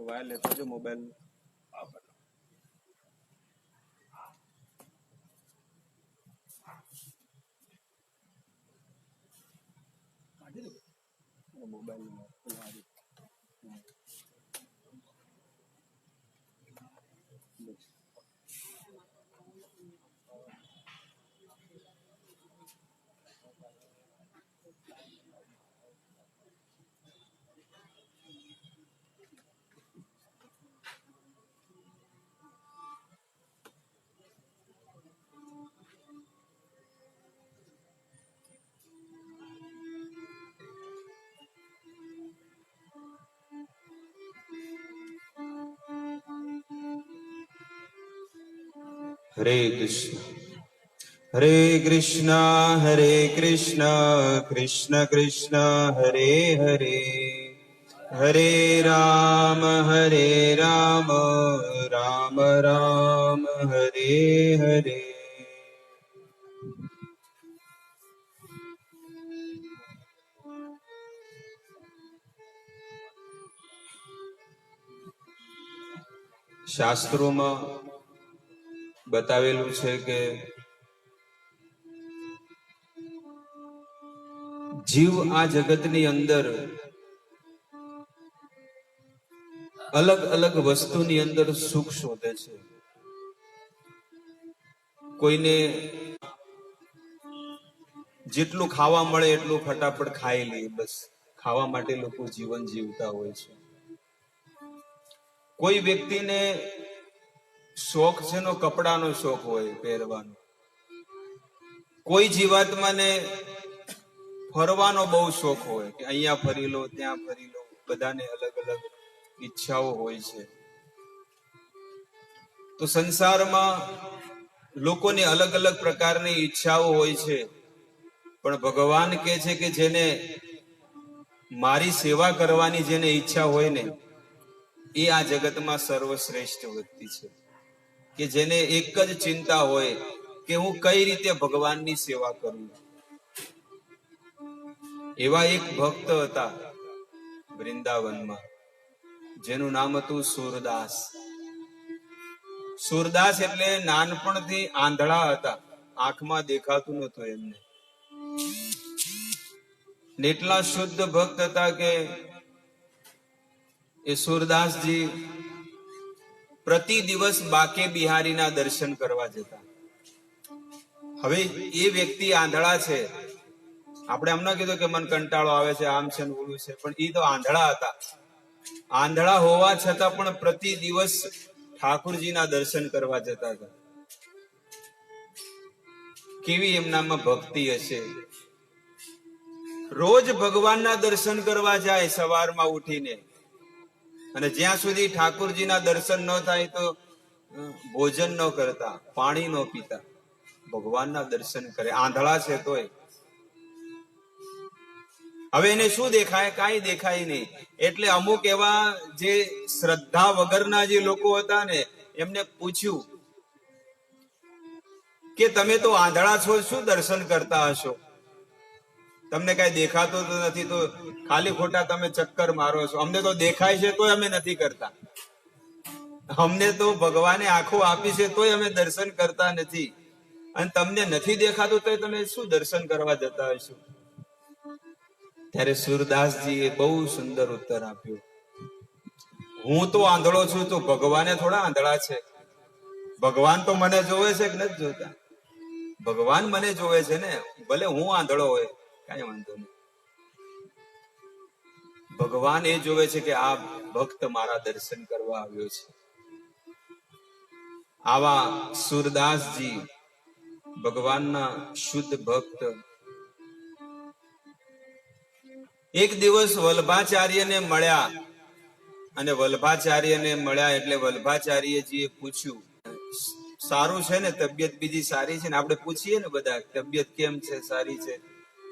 Wire લેતો જો mobile mobile हरे कृष्ण हरे कृष्ण कृष्ण कृष्ण हरे हरे हरे राम राम राम हरे हरे। શાસ્ત્રોમાં બતાવેલું છે કે જીવ આ જગતની અંદર અલગ અલગ વસ્તુની અંદર સુખ શોધે છે. કોઈને જેટલું ખાવા મળે એટલું ફટાફટ ખાઈ લે, બસ ખાવા માટે લોકો જીવન જીવતા હોય છે. કોઈ વ્યક્તિને શોખ છે નો કપડાનો શોખ હોય પહેરવાનો. કોઈ જીવાત્માને ફરવાનો બહુ શોખ હોય કે અહીંયા ફરી લો ત્યાં ફરી લો. બધાને અલગ અલગ ઈચ્છાઓ હોય છે. તો સંસારમાં લોકોની અલગ અલગ પ્રકારની ઈચ્છાઓ હોય છે, પણ ભગવાન કહે છે કે જેને મારી સેવા કરવાની જેને ઈચ્છા હોય ને એ આ જગતમાં સર્વશ્રેષ્ઠ વ્યક્તિ છે. કે જેને એક જ ચિંતા હોય કે હું કઈ રીતે ભગવાનની સેવા કરું. એવા એક ભક્ત હતા વૃંદાવનમાં, જેનું નામ હતું સુરદાસ. સુરદાસ એટલે નાનપણથી આંધળા હતા, આંખમાં દેખાતું નહોતું એમને. એટલા શુદ્ધ ભક્ત હતા કે એ સુરદાસજી પ્રતિ દિવસ બાકે બિહારીના દર્શન કરવા જતા. હવે એ વ્યક્તિ આંધળા છે. આપણે એમ ના કીધું કે મન કંટાળો આવે છે, આમ છે ને ઓલું છે, પણ એ તો આંધળા હતા. આંધળા હોવા છતાં પણ પ્રતિ દિવસ ઠાકુરજીના દર્શન કરવા જતા હતા. કેવી એમનામાં ભક્તિ હશે. રોજ ભગવાનના દર્શન કરવા જાય સવારમાં ઉઠીને, અને જ્યાં સુધી ઠાકુરજીના દર્શન ન થાય તો ભોજન ન કરતા, પાણી ન પીતા, ભગવાનના દર્શન કરે. આંધળા છે તોય. હવે એને શું દેખાય? કાંઈ દેખાય નહીં. એટલે અમુક એવા જે શ્રદ્ધા વગરના જે લોકો હતા ને એમને પૂછ્યું કે તમે તો આંધળા છો, શું દર્શન કરતા હશો? તમને કઈ દેખાતો તો નથી, તો ખાલી ખોટા તમે ચક્કર મારો છો. અમને તો દેખાય છે તોય અમે નથી કરતા. અમને તો ભગવાને આંખો આપી છે તોય અમે દર્શન કરતા નથી. અને તમને નથી દેખાતું તો તમે શું દર્શન કરવા જતા હશો? ત્યારે સુરદાસજી એ બહુ સુંદર ઉત્તર આપ્યો. હું તો આંધળો છું તો ભગવાને થોડા આંધળા છે? ભગવાન તો મને જોવે છે કે નથી જોતા? ભગવાન મને જોવે છે ને, ભલે હું આંધળો હોય કઈ વાંધો નહીં. ભગવાન એ જોવે છે કે આ ભક્ત મારા દર્શન કરવા આવ્યો છે. આવા સુરદાસજી ભગવાનના શુદ્ધ ભક્ત. એક દિવસ વલ્ભાચાર્યને મળ્યા, અને વલ્ભાચાર્યને મળ્યા એટલે વલ્ભાચાર્યજીએ પૂછ્યું, સારું છે ને? તબિયત બીજી સારી છે ને? આપણે પૂછીએ ને બધા, તબિયત કેમ છે? સારી છે?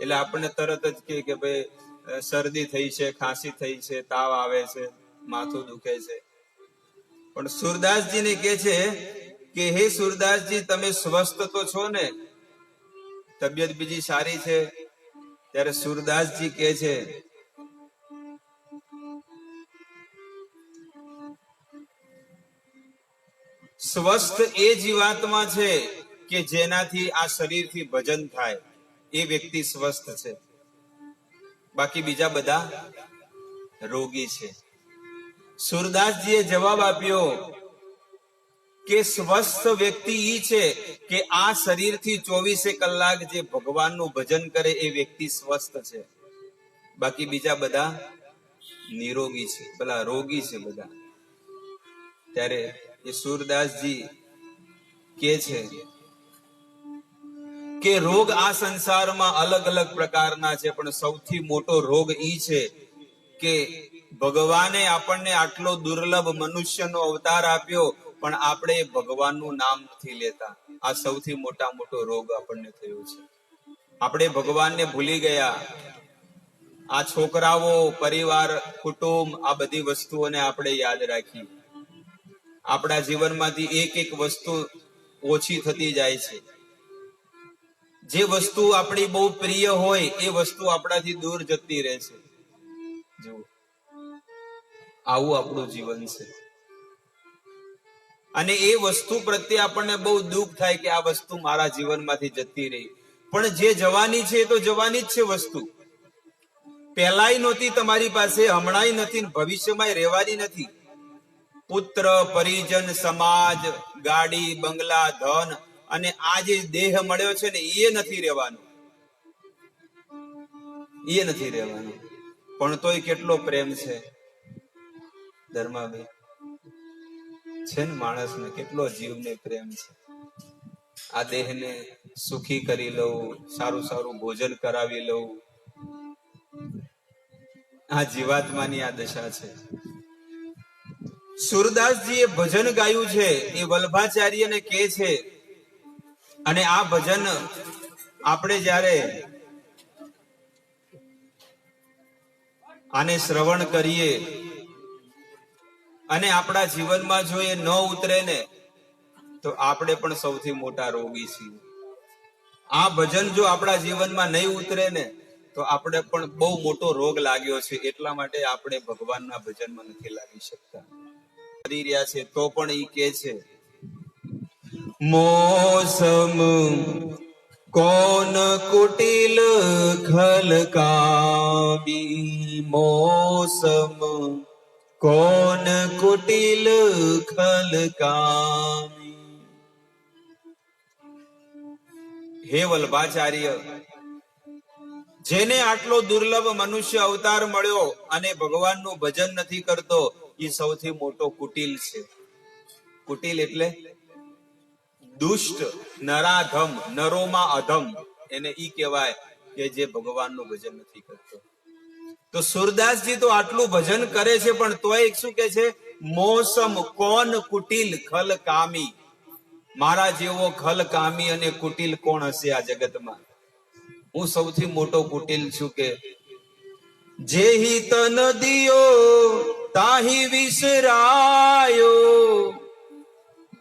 એટલે આપણને તરત જ કે ભાઈ શરદી થઈ છે, ખાંસી થઈ છે, તાવ આવે છે, માથું દુખે છે. પણ સુરદાસજીને કહે છે કે હે સુરદાસજી, તમે સ્વસ્થ તો છો ને? તબિયત બીજી સારી છે? ત્યારે સુરદાસજી કહે છે સ્વસ્થ એ જીવાત્મા છે કે જેનાથી આ શરીરથી ભજન થાય, એ વ્યક્તિ સ્વસ્થ છે. બાકી બીજા બધા રોગી છે. સુરદાસજીએ જવાબ આપ્યો કે સ્વસ્થ વ્યક્તિ ઈ છે કે આ શરીરથી 24 કલાક જે ભગવાનનું ભજન કરે એ વ્યક્તિ સ્વસ્થ છે. બાકી બીજા બધા નિરોગી છે, પેલા રોગી છે બધા. ત્યારે એ સુરદાસજી કે છે કે રોગ આ સંસારમાં અલગ અલગ પ્રકારના છે, પણ સૌથી મોટો રોગ ઈ છે કે ભગવાને આપણને આટલો દુર્લભ મનુષ્યનો અવતાર આપ્યો, પણ આપણે ભગવાનનું નામ નથી લેતા. આ સૌથી મોટો રોગ આપણને થયો છે. આપણે ભગવાનને ભૂલી ગયા. આ છોકરાઓ, પરિવાર, કુટુંબ, આ બધી વસ્તુઓને આપણે યાદ રાખી. આપણા જીવનમાંથી એક વસ્તુ ઓછી થતી જાય છે. જે વસ્તુ આપણી બહુ પ્રિય હોય એ વસ્તુ આપણાથી દૂર જતી રહે છે. જો આવું આપણું જીવન છે. અને એ વસ્તુ પ્રત્યે આપણને બહુ દુઃખ થાય કે આ વસ્તુ મારા જીવનમાંથી જતી રહી. પણ જે જવાની છે એ તો જવાની જ છે વસ્તુ. પહેલાય નહોતી તમારી પાસે, હમણાંય નથી, ભવિષ્યમાં રહેવાની નથી. પુત્ર, પરિજન, સમાજ, ગાડી, બંગલા, ધન અને આ જે દેહ મળ્યો છે ને એ નથી રહેવાનું, એ નથી રહેવાનું. પણ તોય કેટલો પ્રેમ છે ધર્માભાઈ, છે ને માણસને કેટલો જીવને પ્રેમ છે. આ દેહને સુખી કરી લઉં, સારું ભોજન કરાવી લઉં, આ જીવાત્માની આ દશા છે. સુરદાસજીએ ભજન ગાયું છે એ વલ્ભાચાર્યને કહે છે. અને આ ભજન આપણે જ્યારે આને શ્રવણ કરીએ અને આપણા જીવનમાં જો એ ન ઉતરે ને તો આપણે પણ સૌથી મોટા રોગી છીએ. આ ભજન જો આપણા જીવનમાં નહીં ઉતરે ને તો આપણે પણ બહુ મોટો રોગ લાગ્યો છે. એટલા માટે આપણે ભગવાનના ભજનમાં નથી લાગી શકતા. કરી રહ્યા છે તો પણ ઈ કે છે, મોસમ કોન કુટિલ ખલકામી, મોસમ કોન કુટિલ ખલકામી. હે વલ્ભાચાર્ય, જેને આટલો દુર્લભ મનુષ્ય અવતાર મળ્યો અને ભગવાનનું ભજન નથી કરતો, એ સૌથી મોટો કુટિલ છે. કુટિલ એટલે દુષ્ટ, નરાધમ, નરોમાં અધમ, એને ઈ કહેવાય કે જે ભગવાનનું ભજન નથી કરતો. તો સુરદાસજી તો આટલું ભજન કરે છે પણ તોય શું કે છે, મોસમ કોન કુટિલ ખલ કામી. મારા જેવો ખલ કામી અને કુટિલ કોણ હશે આ જગતમાં? હું સૌથી મોટો કુટિલ છું. કે જેહી તન દિયો તાહી વિસરાયો,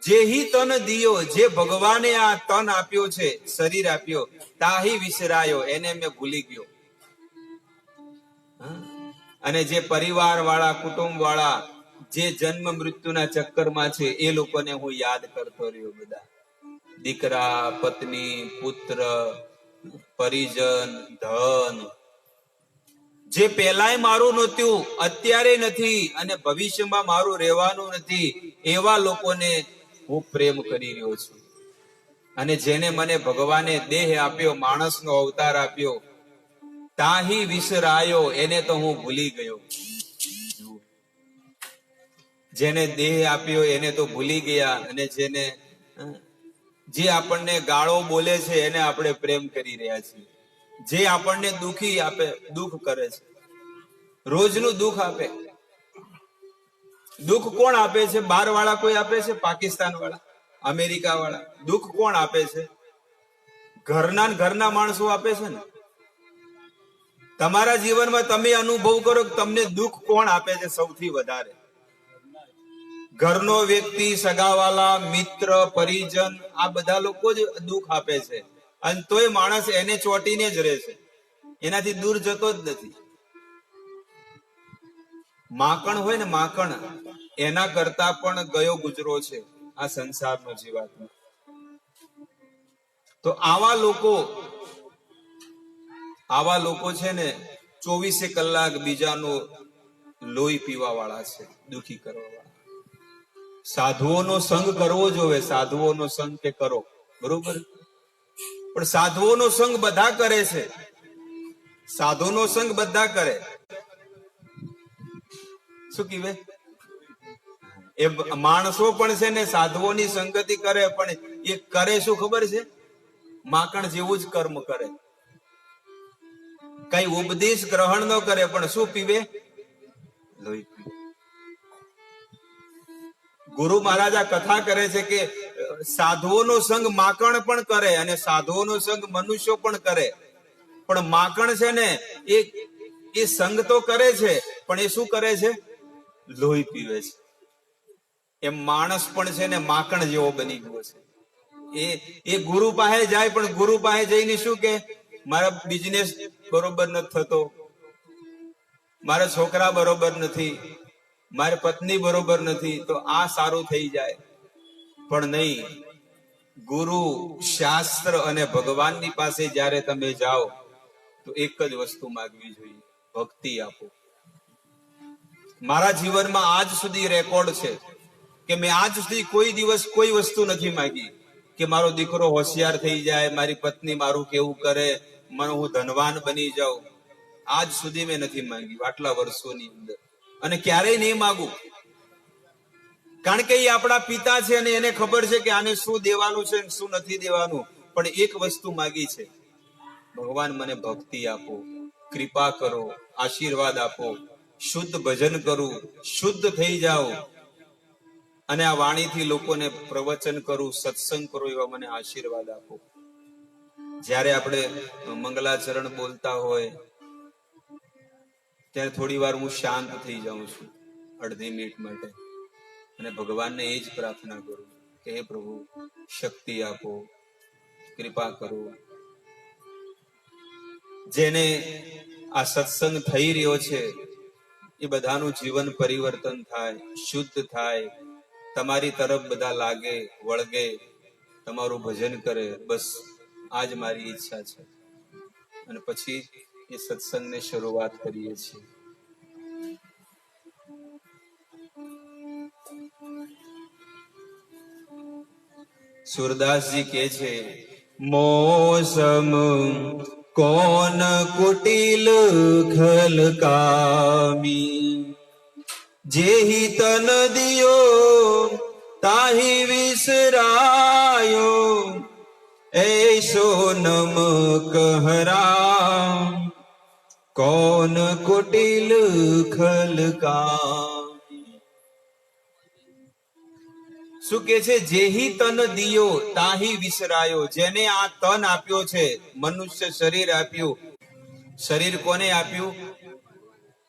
જેહી તન દિયો, જે ભગવાને આ તન આપ્યો છે, શરીર આપ્યો, તાહી વિસરાયો, એને મેં ભૂલી ગયો. અને જે પરિવાર વાળા, કુટુંબ વાળા, જે જન્મ મૃત્યુના ચક્કરમાં છે એ લોકોને હું યાદ કરતો રહ્યો. બધા દીકરા, પત્ની, પુત્ર, પરિજન, ધન, જે પહેલાય મારું નહોતું, અત્યારે નથી અને ભવિષ્યમાં મારું રહેવાનું નથી, એવા લોકોને હું પ્રેમ કરી રહ્યો છું. અને જેને મને ભગવાને દેહ આપ્યો, માણસનો અવતાર આપ્યો, તાહી વિસરાયો, એને તો હું ભૂલી ગયો. જેને દેહ આપ્યો એને તો ભૂલી ગયા. અને જેને જે આપણને ગાળો બોલે છે એને આપણે પ્રેમ કરી રહ્યા છીએ. જે આપણને દુખી આપે, દુઃખ કરે છે, રોજનું દુઃખ આપે. દુઃખ કોણ આપે છે? બહાર વાળા કોઈ આપે છે? પાકિસ્તાન વાળા, અમેરિકા વાળા? દુઃખ કોણ આપે છે? ઘરના માણસો આપે છે ને. તમારા જીવનમાં તમે અનુભવ કરો કે તમને દુઃખ કોણ આપે છે સૌથી વધારે? ઘરનો વ્યક્તિ, સગાવાલા, મિત્ર, પરિજન, આ બધા લોકો જ દુઃખ આપે છે. અને તોય માણસ એને ચોટીને જ રહે છે, એનાથી દૂર જતો જ નથી. માખણ હોય ને, માખણ, એના કરતા પણ ગયો ગુજરો છે. આ સંસારનો જીવાત્મા. તો આવા લોકો છે ને 24 કલાક બીજાનું લોહી પીવા વાળા છે, દુખી કરવા વાળા. સાધુઓનો સંગ કરવો જોવે, સાધુઓનો સંગ કે કરો, બરોબર. પણ સાધુઓનો સંગ બધા કરે છે, સાધુનો સંગ બધા કરે. શું કીવે? એ માણસો પણ છે ને સાધુઓની સંગતિ કરે, પણ એ કરે શું ખબર છે? માકણ જેવું જ કર્મ કરે. કઈ ઉપદેશ ગ્રહણ ન કરે, પણ શું પીવે? લોહી પીવે. ગુરુ મહારાજ આ કથા કરે છે કે સાધુઓનો સંગ માકણ પણ કરે અને સાધુઓનો સંગ મનુષ્યો પણ કરે, પણ માકણ છે ને એ સંગ તો કરે છે, પણ એ શું કરે છે? લોહી પીવે છે. એમ માણસ પણ છે ને માકણ જેવો બની ગયો છે. એ ગુરુ પાસે જાય, પણ ગુરુ પાસે જઈને શું કે? મારા બિઝનેસ બરોબર નથી થતો, મારા છોકરા બરોબર નથી, મારી પત્ની બરોબર નથી, તો આ સારું થઈ જાય. પણ નહીં, ગુરુ, શાસ્ત્ર અને ભગવાનની પાસે જ્યારે તમે જાઓ તો એક જ વસ્તુ માંગવી જોઈએ, ભક્તિ આપો. મારા જીવનમાં આજ સુધી રેકોર્ડ છે કે મેં આજ સુધી કોઈ દિવસ કોઈ વસ્તુ નથી માંગી કે મારો દીકરો હોશિયાર થઈ જાય, મારી પત્ની મારું કેવું કરે, મને હું ધનવાન બની જાઉં. આજ સુધી મેં નથી માંગ્યું આટલા વર્ષોની અંદર, અને ક્યારેય નહીં માંગુ. કારણ કે એ આપણા પિતા છે અને એને ખબર છે કે આને શું દેવાનું છે શું નથી દેવાનું. પણ એક વસ્તુ માંગી છે, ભગવાન મને ભક્તિ આપો, કૃપા કરો, આશીર્વાદ આપો, શુદ્ધ ભજન કરું, શુદ્ધ થઈ જાઓ અને આ વાણીથી લોકોને પ્રવચન કરું, સત્સંગ કરું, એવા મને આશીર્વાદ આપો. જ્યારે આપણે મંગલાચરણ બોલતા હોય ત્યારે થોડી વાર હું શાંત થઈ જાઉં છું, અડધી મિનિટ માટે, અને ભગવાનને એ જ પ્રાર્થના કરું કે હે પ્રભુ, શક્તિ આપો, કૃપા કરો. જેને આ સત્સંગ થઈ રહ્યો છે એ બધાનું જીવન પરિવર્તન થાય, શુદ્ધ થાય, તમારી તરફ બધા લાગે, વળગે, તમારું ભજન કરે. બસ આ જ મારી ઈચ્છા છે. અને પછી એ સત્સંગને શરૂઆત કરીએ છીએ. સુરદાસજી કહે છે, મોસમ કોન કુટિલ ખલકામી, જેહી તન દિયો તાહી વિસરાયો, ऐसो नमक हराम कौन कुटिल खलकामी. શું કે છે? જેહી તન દિયો તાહી વિસરાયો. જેને આ તન આપ્યો છે, મનુષ્ય શરીર આપ્યું. શરીર કોને આપ્યું?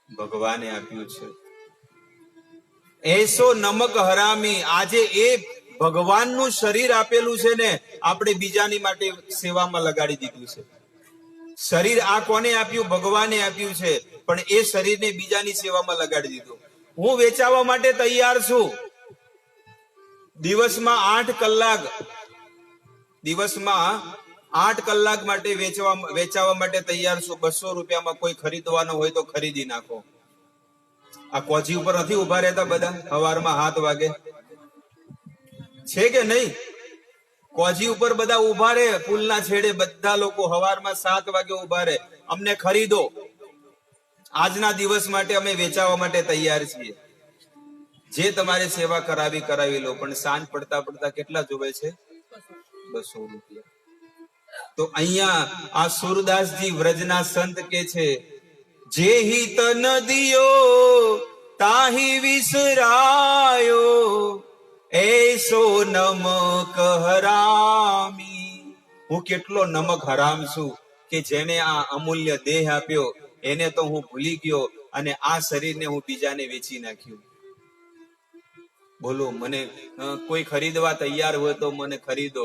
ભગવાને આપ્યું છે. એસો નમક હરામી. આજે એ ભગવાનનું શરીર આપેલું છે ને, આપણે બીજાની માટે સેવામાં લગાડી દીધું છે. શરીર આ કોને આપ્યું? ભગવાને આપ્યું છે, પણ એ શરીરને બીજાની સેવામાં લગાડી દીધું. હું વેચાવા માટે તૈયાર છું. દિવસમાં 8 કલાક માટે વેચાવા માટે તૈયાર છું. 200 રૂપિયામાં કોઈ ખરીદવાનો હોય તો ખરીદી નાખો. આ કોચી ઉપર નથી ઉભા રહેતા બધા સવારમાં 7 વાગે? છે કે નહીં? કોજી ઉપર બધા ઉભા રહે, પુલના છેડે બધા લોકો સવારમાં 7 વાગે ઉભા રહે. અમને ખરીદો. આજના દિવસ માટે અમે વેચાવા માટે તૈયાર છીએ. જે તમારે સેવા કરાવી લો, પણ સાંજ પડતા કેટલા જોવે છે? 200 રૂપિયા. તો અહીંયા આ સુરદાસજી વ્રજના સંત કે છે, જેહી તન દિયો તાહી વિસરાયો, એસો નમક હરામી. હું કેટલો નમક હરામ છું કે જેને આ અમૂલ્ય દેહ આપ્યો એને તો હું ભૂલી ગયો, અને આ શરીરને હું બીજાને વેચી નાખ્યું. બોલો, મને કોઈ ખરીદવા તૈયાર હોય તો મને ખરીદો.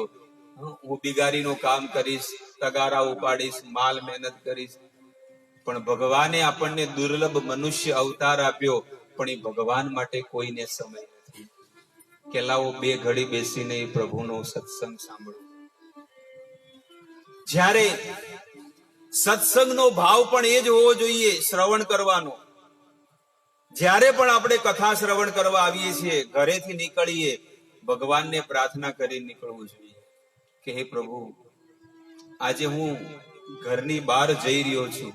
હું બિગારીનું કામ કરીશ, તગારા ઉપાડીશ, માલ મહેનત કરીશ. પણ ભગવાને આપણને દુર્લભ મનુષ્ય અવતાર આપ્યો, પણ એ ભગવાન માટે કોઈને સમય નથી. કે લાવો 2 ઘડી બેસીને એ પ્રભુનો સત્સંગ સાંભળો. જ્યારે સત્સંગનો ભાવ પણ એ જ હોવો જોઈએ, શ્રવણ કરવાનો. જ્યારે પણ આપણે કથા શ્રવણ કરવા આવીએ છીએ, ઘરેથી નીકળીએ, ભગવાનને પ્રાર્થના કરી નીકળવું જોઈએ કે હે પ્રભુ, આજે હું ઘરની બહાર જઈ રહ્યો છું,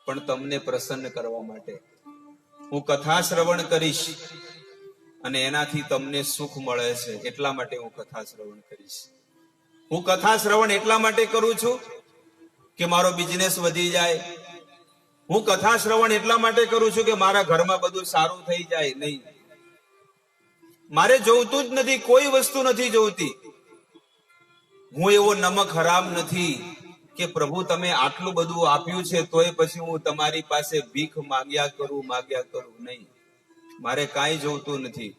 પણ તમને પ્રસન્ન કરવા માટે હું કથા શ્રવણ કરીશ, અને એનાથી તમને સુખ મળે છે એટલા માટે હું કથા શ્રવણ કરીશ. હું કથા શ્રવણ એટલા માટે કરું છું કે મારો બિઝનેસ વધી જાય. હું કથા શ્રવણ એટલા માટે કરું છું કે મારા ઘરમાં બધું સારું થઈ જાય. નહીં, મારે જોઈતું જ નથી, કોઈ વસ્તુ નથી જોઈતી. હું એવો નમક હરામ નથી કે પ્રભુ તમે આટલું બધું આપ્યું છે તોય પછી હું તમારી પાસે ભીખ માંગ્યા કરું. નહીં, મારે કાંઈ જોઈતું નથી.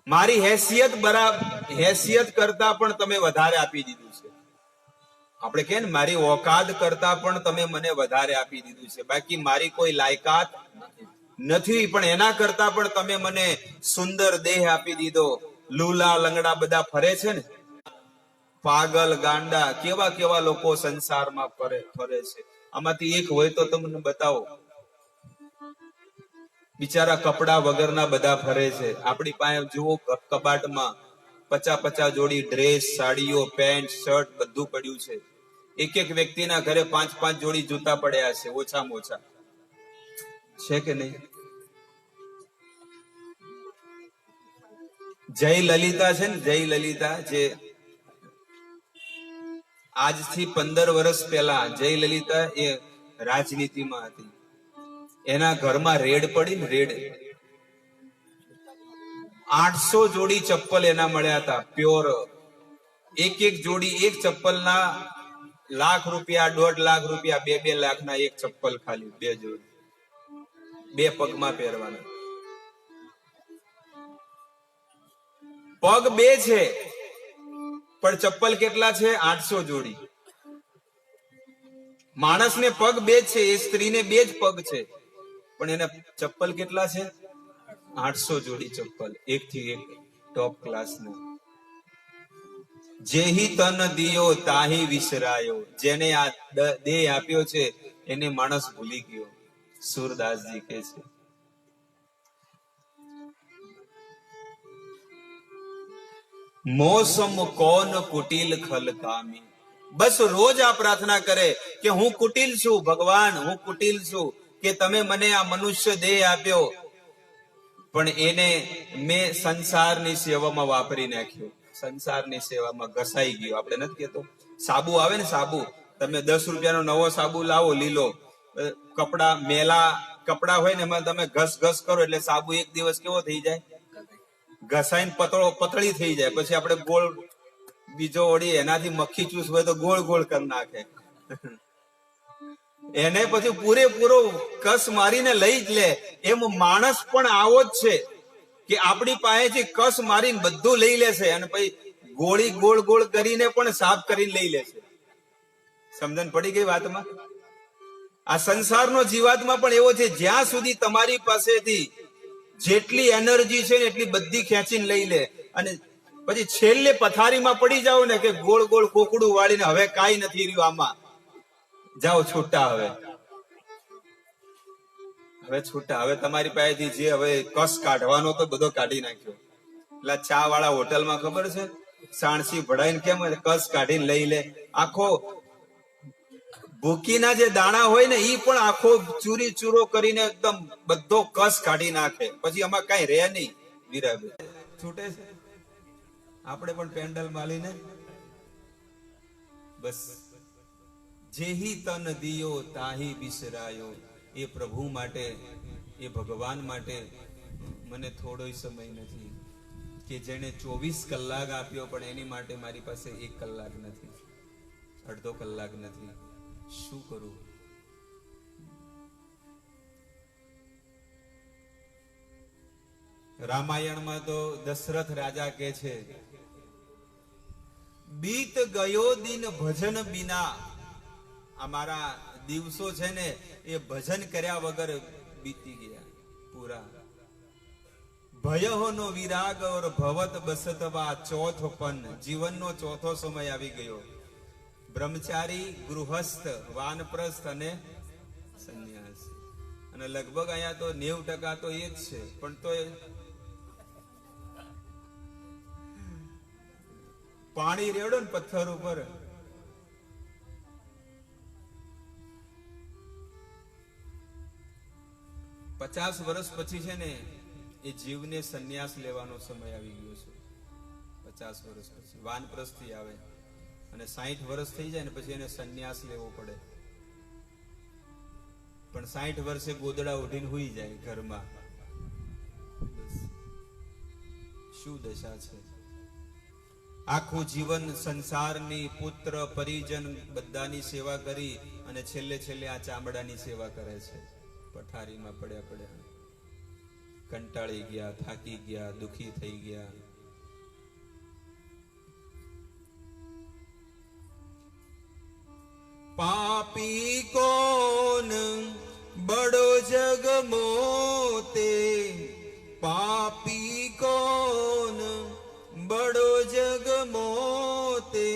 મારી હેસિયત કરતા પણ તમે વધારે આપી દીધું છે. આપણે કે ને મારી ઓકાત કરતા પણ તમે મને વધારે આપી દીધું છે. બાકી મારી કોઈ લાયકાત નથી, પણ એના કરતા પણ તમે મને સુંદર દેહ આપી દીધો. લૂલા લંગડા બધા ફરે છે ને, પાગલ ગાંડા, કેવા કેવા લોકો સંસારમાં ફરે છે. આમાંથી એક હોય તો તમને બતાવો. બિચારા કપડા વગરના બધા ફરે છે. આપણી પાસે જુઓ કબાટમાં 50 જોડી ડ્રેસ, સાડીઓ, પેન્ટ, શર્ટ બધું પડ્યું છે. એક વ્યક્તિના ઘરે 5 જોડી જૂતા પડ્યા છે, ઓછામાં ઓછા. છે કે નહીં? જય લલિતા છે ને, જય લલિતા, જે આજથી 15 વર્ષ પહેલા જય લલિતા એ રાજનીતિમાં હતી. એના ઘરમાં રેડ પડી ને, રેડ 800 જોડી ચપ્પલ એના મળ્યા હતા, પ્યોર. એક જોડી, એક ચપ્પલના લાખ રૂપિયા, 1.5 લાખ રૂપિયા, 2 લાખના એક ચપ્પલ, ખાલી 2 જોડી, 2 પગમાં પહેરવાના. પગ 2 છે પણ ચપ્પલ કેટલા છે? 800 જોડી. માણસને પગ 2 છે, એ સ્ત્રીને 2 જ પગ છે, પણ એને ચપ્પલ કેટલા છે? 800 જોડી ચપ્પલ, એકથી એક ટોપ ક્લાસના. જેહી તન દિયો તાહી વિસરાયો. જેને આ દેહ આપ્યો છે એને માણસ ભૂલી ગયો. સુરદાસજી કહે છે. મોસમ કોન કુટિલ ખલ કામી. બસ રોજ આ પ્રાર્થના કરે કે હું કુટિલ છું ભગવાન, હું કુટિલ છું કે તમે મને આ મનુષ્ય દેહ આપ્યો, પણ એને મેં સંસારની સેવામાં વાપરી નાખ્યો. સંસારની સેવામાં ઘસાઈ ગયો. આપણે નથી કહેતો, સાબુ આવે ને, સાબુ, તમે 10 રૂપિયાનો નવો સાબુ લાવો, લીલો, કપડા મેલા કપડા હોય ને એમાં તમે ઘસ કરો એટલે સાબુ એક દિવસ કેવો થઈ જાય? ઘસાઈને પતળી થઈ જાય. પછી આપણે ગોળ બીજો ઓળી એનાથી મક્ખી ચૂસ હોય તો ગોળ કરી નાખે. એને પછી પૂરેપૂરો કસ મારીને લઈ જ લે. એમ માણસ પણ આવો જ છે કે આપણી પાસેથી કસ મારીને બધું લઈ લેશે અને પછી ગોળી ગોળ કરીને પણ સાફ કરીને લઈ લેશે. સમજણ પડી ગઈ વાતમાં? આ સંસારનો જીવાત્મા પણ એવો છે, જ્યાં સુધી તમારી પાસેથી જેટલી એનર્જી છે ને એટલી બધી ખેંચીને લઈ લે, અને પછી છેલ્લે પથારીમાં પડી જાઓ ને કે ગોળ કોકડું વાળીને હવે કાંઈ નથી રહ્યું આમાં, જાઓ છૂટા. હવે છૂટા. હવે તમારી પાસેથી જે હવે કસ કાઢવાનો તો બધો કાઢી નાખ્યો. એટલે ચા વાળા હોટલમાં ખબર છે, સાણસી ભડાઈને કેમ કસ કાઢીને લઈ લે. આખો ભૂકીના જે દાણા હોય ને એ પણ આખો ચૂરી ચૂરો કરીને એકદમ બધો કસ કાઢી નાખે. પછી આમાં કઈ રહે નહીં. વીરાબેન છૂટે છે. આપણે પણ પેન્ડલ માલીને બસ જેહી તન દિયો તાહી બિસરાયો. એ પ્રભુ માટે, એ ભગવાન માટે મને થોડો સમય નથી કે જેને 24 કલાક આપ્યો, પણ એની માટે મારી પાસે 1 કલાક નથી, અડધો કલાક નથી. શું કરું? રામાયણમાં તો દશરથ રાજા કે છે, બીત ગયો દિન ભજન બિના. અમારા દિવસો છે ને એ ભજન કર્યા વગર બીતી ગયા પૂરા. ભયહોનો વિરાગ ઓર ભવત બસતવા ચોથપન, જીવનનો ચોથો સમય આવી ગયો. બ્રહ્મચારી, ગૃહસ્થ, વાનપ્રસ્થ અને સંન્યાસ. અને લગભગ અહીંયા તો 90% તો એ જ છે. પણ તો પાણી રેડો ને પથ્થર ઉપર, પચાસ વર્ષ પછી છે ને એ જીવને સંન્યાસ લેવાનો સમય આવી ગયો છે. 50 વર્ષ પછી વાનપ્રસ્થથી આવે અને 60 વર્ષ થઈ જાય ને પછી એને સંન્યાસ લેવો પડે. પણ 60 વર્ષે ગોદડા ઉઠીને હુઈ જાય ઘરમાં. શું દશા છે! આખું જીવન સંસારની, પુત્ર પરિજન બધાની સેવા કરી અને છેલ્લે છેલ્લે આ ચામડાની સેવા કરે છે. પથારીમાં પડ્યા પડ્યા કંટાળી ગયા, થાકી ગયા, દુખી થઈ ગયા. પાપી કોન બડો જગ મોતે, પાપી કોન બડો જગ મોતે,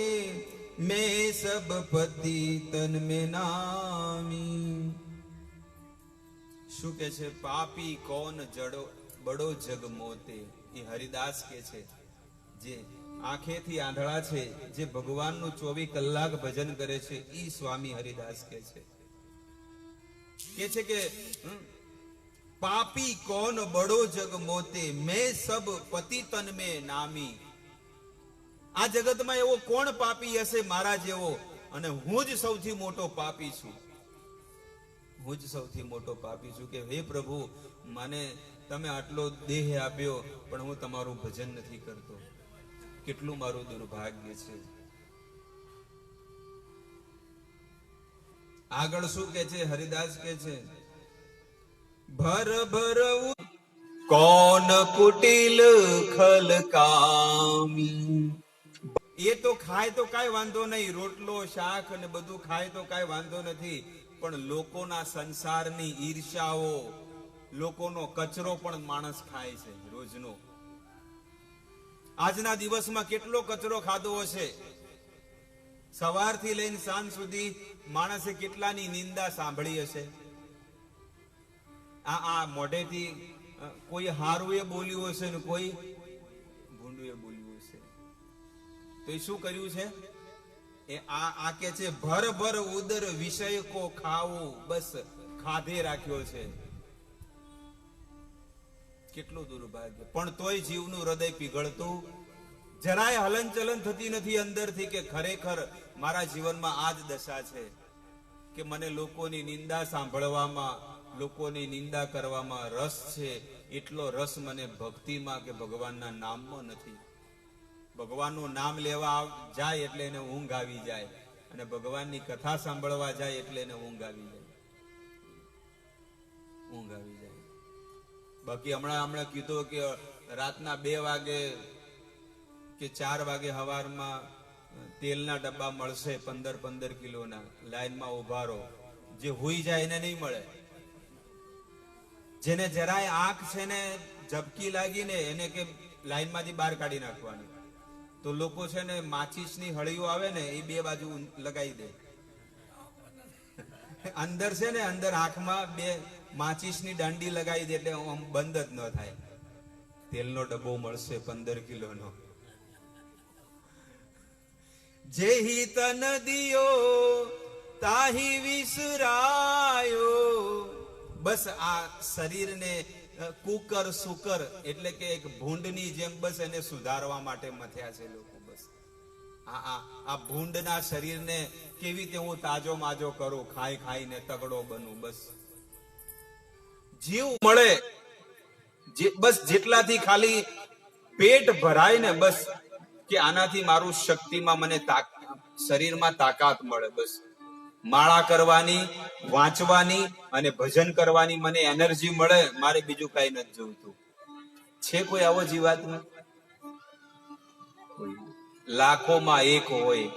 મેં સબ પતિ તન में નામી. શું કે છે? પાપી કોન બડો જગ મોતે. એ હરિદાસ કે છે, જે આંખેથી આંધળા છે, જે ભગવાનનું 24 કલાક ભજન કરે છે, ઈ સ્વામી હરિદાસ કે છે કે પાપી કોન બડો જગ મોતે, મેં સબ પતિ તન में નામી. આ જગતમાં એવો કોણ પાપી હશે મારા જેવો? અને હું જ સૌથી મોટો પાપી છું. હું જ સૌથી મોટો પાપી છું. કે હે પ્રભુ, મને તમે આટલો દેહ આપ્યો પણ હું તમારું ભજન નથી કરતો. કેટલું મારું દુર્ભાગ્ય છે. આગળ શું કે છે? હરિદાસ કે છે, ભર ભર કોન કુટિલ ખલકામી. એ તો ખાય તો કાંઈ વાંધો નહીં, રોટલો શાક અને બધું ખાય તો કાંઈ વાંધો નથી, પણ લોકોના સંસારની ઈર્ષાઓ, લોકોનો કચરો પણ માણસ ખાય છે રોજનો. આજના દિવસમાં કેટલો કચરો ખાધો હશે! સવારથી લઈને સાંજ સુધી માણસે કેટલાની નિંદા સાંભળી હશે. આ મોઢેથી કોઈ હારું એ બોલ્યું હશે ને કોઈ ભૂંડું એ બોલ્યું હશે. તો એ શું કર્યું છે? એ આ કે છે, ભર ભર ઉદર વિષય કો ખાવું. બસ ખાધે રાખ્યો છે. કેટલું દુર્ભાગ્ય! પણ તોય જીવનું હૃદય પીગળતું જરાય હલનચલન થતી નથી અંદરથી કે ખરેખર મારા જીવનમાં આ જ દશા છે કે મને લોકોની નિંદા સાંભળવામાં, લોકોની નિંદા કરવામાં રસ છે. એટલો રસ મને ભક્તિમાં કે ભગવાનના નામમાં નથી. ભગવાનનું નામ લેવા જાય એટલે એને ઊંઘ આવી જાય, અને ભગવાનની કથા સાંભળવા જાય એટલે એને ઊંઘ આવી જાય. ઊંઘ આવી જાય. બાકી હમણાં કીધું કે રાતના 2 વાગે કે 4 વાગે હવારમાં તેલના ડબ્બા મળશે 15 કિલોના. લાઈનમાં ઉભા રહો. જે હુઈ જાય એને નહીં મળે. જેને જરાય આંખ છે ને ઝબકી લાગીને એને કે લાઈનમાંથી બહાર કાઢી નાખવાની. તો લોકો છે ને માચીસની હળીઓ આવે ને એ 2 બાજુ લગાવી દે. અંદર છે ને અંદર આંખમાં 2 માચીસની દાંડી લગાવી દે એટલે બંધ જ ન થાય. તેલનો ડબ્બો મળશે 15 કિલોનો. જેહી તન દિયો તાહી વિસરાયો. બસ આ શરીરને કુકર સુકર એટલે કે એક ભૂંડની જેમ બસ એને સુધારવા માટે મથ્યા છે લોકો. બસ આ ભૂંડના શરીરને કેવી રીતે હું તાજો માજો કરું, ખાઈ ખાઈને તગડો બનું. બસ જીવ મળે બસ જેટલાથી ખાલી પેટ ભરાય ને, બસ કે આનાથી મારું શક્તિમાં મને શરીરમાં તાકાત મળે. બસ માળા કરવાની, વાંચવાની અને ભજન કરવાની મને એનર્જી મળે. મારે બીજું કઈ નથી જોઈતું. છે કોઈ આવો જીવાત્મા? લાખોમાં એક હોય.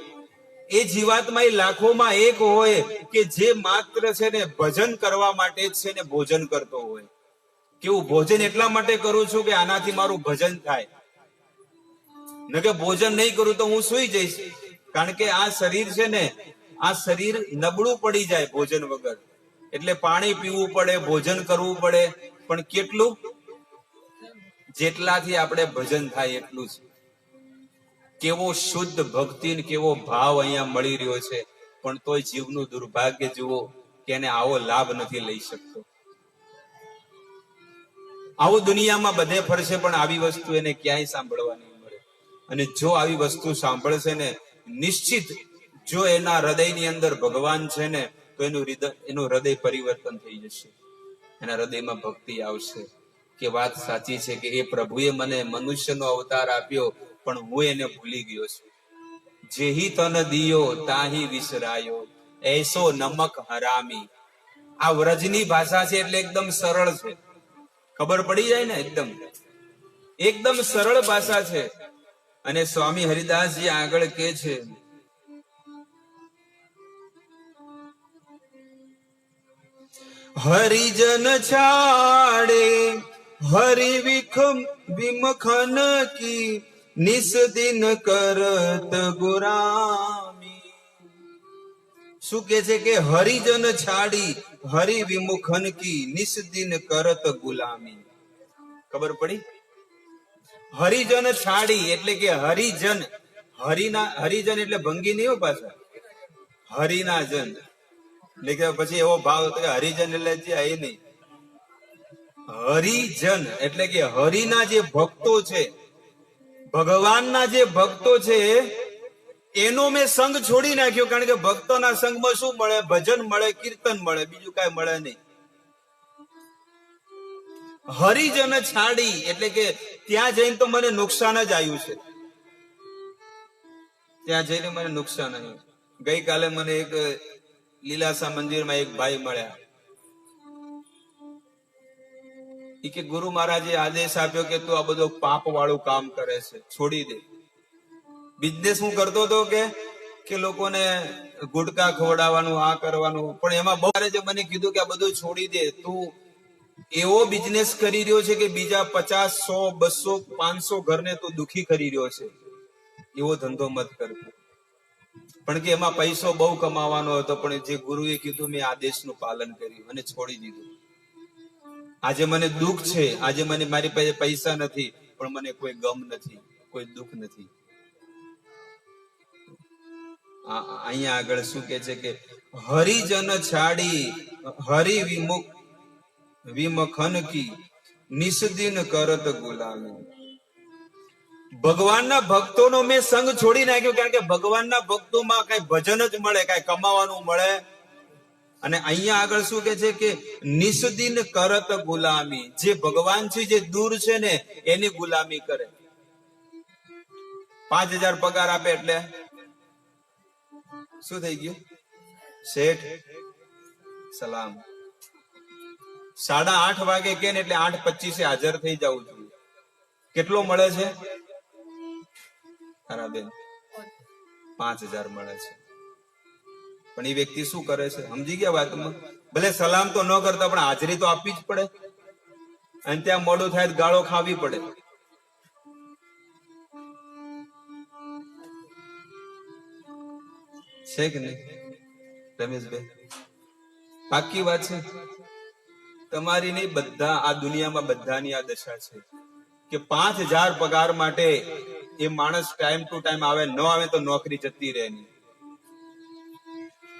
એ જીવાત્મા લાખોમાં એક હોય કે જે માત્ર છે ને ભજન કરવા માટે જ છે ને ભોજન કરતો હોય. કેવું ભોજન એટલા માટે કરું છું કે આનાથી મારું ભજન થાય, ન કે ભોજન નહીં કરું તો હું સુઈ જઈશ. કારણ કે આ શરીર છે ને, આ શરીર નબળું પડી જાય ભોજન વગર. એટલે પાણી પીવું પડે, ભોજન કરવું પડે, પણ કેટલું? જેટલાથી આપણે ભજન થાય એટલું જ. કેવો શુદ્ધ ભક્તિ ને કેવો ભાવ અહીંયા મળી રહ્યો છે, પણ તોય જીવનું દુર્ભાગ્ય જુઓ કે એને આવો લાભ નથી લઈ શકતો. આવું દુનિયામાં બધે ફરશે પણ આવી વસ્તુ એને ક્યાંય સાંભળવા નહીં મળે. અને જો આવી વસ્તુ સાંભળશે ને, નિશ્ચિત જો એના હૃદયની અંદર ભગવાન છે ને, તો એનું હૃદય પરિવર્તન થઈ જશે. એના હૃદયમાં ભક્તિ આવશે કે વાત સાચી છે કે એ પ્રભુએ મને મનુષ્યનો અવતાર આપ્યો, પણ હું એને ભૂલી ગયો છું. જેહી તન દિયો તાહી વિસરાયો, એસો નમક હરામી. આ વ્રજની ભાષા છે એટલે એકદમ સરળ છે, ખબર પડી જાય ને, એકદમ સરળ ભાષા છે. અને સ્વામી હરિદાસજી આગળ કે છે, હરિજન છાડે હરિ વિમખન કી, નિસ દિન કરત ગુરામી. શું કે છે કે હરિજન છાડી હરિ વિમુખન કી, નિસ દિન કરત ગુલામી. ખબર પડી? હરિજન છાડી એટલે કે હરિજન, હરિજન એટલે ભંગી નહીં હો પાછા, હરિના જન. એટલે કે પછી એવો ભાવ કે હરિજન એટલે એ નહીં, હરિજન એટલે કે હરિના જે ભક્તો છે, ભગવાનના જે ભક્તો છે, એનો મેં સંગ છોડી નાખ્યો. કારણ કે ભક્તોના સંગમાં શું મળે? ભજન મળે, કીર્તન મળે, બીજું કઈ મળે નહીં. હરિજન છાડી એટલે કે ત્યાં જઈને તો મને નુકસાન જ આવ્યું છે, ત્યાં જઈને મને નુકસાન આવ્યું. ગઈકાલે મને એક લીલાસા મંદિરમાં એક ભાઈ મળ્યા. એ કે ગુરુ મહારાજે આદેશ આપ્યો કે તું આ બધો પાપ વાળું કામ કરે છે, છોડી દે. બિઝનેસ હું કરતો હતો કે લોકોને ગુટકા ખવડાવવાનું, આ કરવાનું, પણ એમાં બહુ મને કીધું કે આ બધું છોડી દે. તું એવો બિઝનેસ કરી રહ્યો છે કે બીજા 50, 100, 200, 500 ઘરને તું દુખી કરી રહ્યો છે. એવો ધંધો મત કરતો. પણ કે એમાં પૈસો બહુ કમાવાનો હતો, પણ જે ગુરુએ કીધું મેં આદેશનું પાલન કર્યું અને છોડી દીધું. આજે મને દુઃખ છે, આજે મને મારી પાસે પૈસા નથી, પણ મને કોઈ ગમ નથી, કોઈ દુઃખ નથી. અહીંયા આગળ શું કે છે કે હરિજન છાડી હરિ વિમખન કી, નિસ્દિન કરત ગુલામી. ભગવાનના ભક્તોનો મેં સંગ છોડી નાખ્યો. કારણ કે ભગવાનના ભક્તોમાં કઈ ભજન જ મળે, કઈ કમાવાનું મળે. અને અહીંયા આગળ શું કે છે કે નિસ્દિન કરત ગુલામી. જે ભગવાન છે, જે દૂર છે ને, એની ગુલામી કરે. 5000 પગાર આપે એટલે શું થઈ ગયું? શેઠ સલામ. 8:30 વાગે કે ને એટલે 8:25 હાજર થઈ જવું જોઈએ. કેટલો મળે છે? ખરા બેન, 5000 મળે છે. પણ એ વ્યક્તિ શું કરે છે? સમજી ગયા વાતમાં? ભલે સલામ તો ન કરતા, પણ હાજરી તો આપવી જ પડે. અને ત્યાં મોડું થાય તો ગાળો ખાવી પડે. છે કે નહીં રમેશભાઈ? પાકી વાત છે. તમારી નહીં, બધા આ દુનિયામાં બધાની આ દશા છે કે 5000 પગાર માટે એ માણસ ટાઈમ ટુ ટાઈમ આવે, ન આવે તો નોકરી જતી રહે નહીં.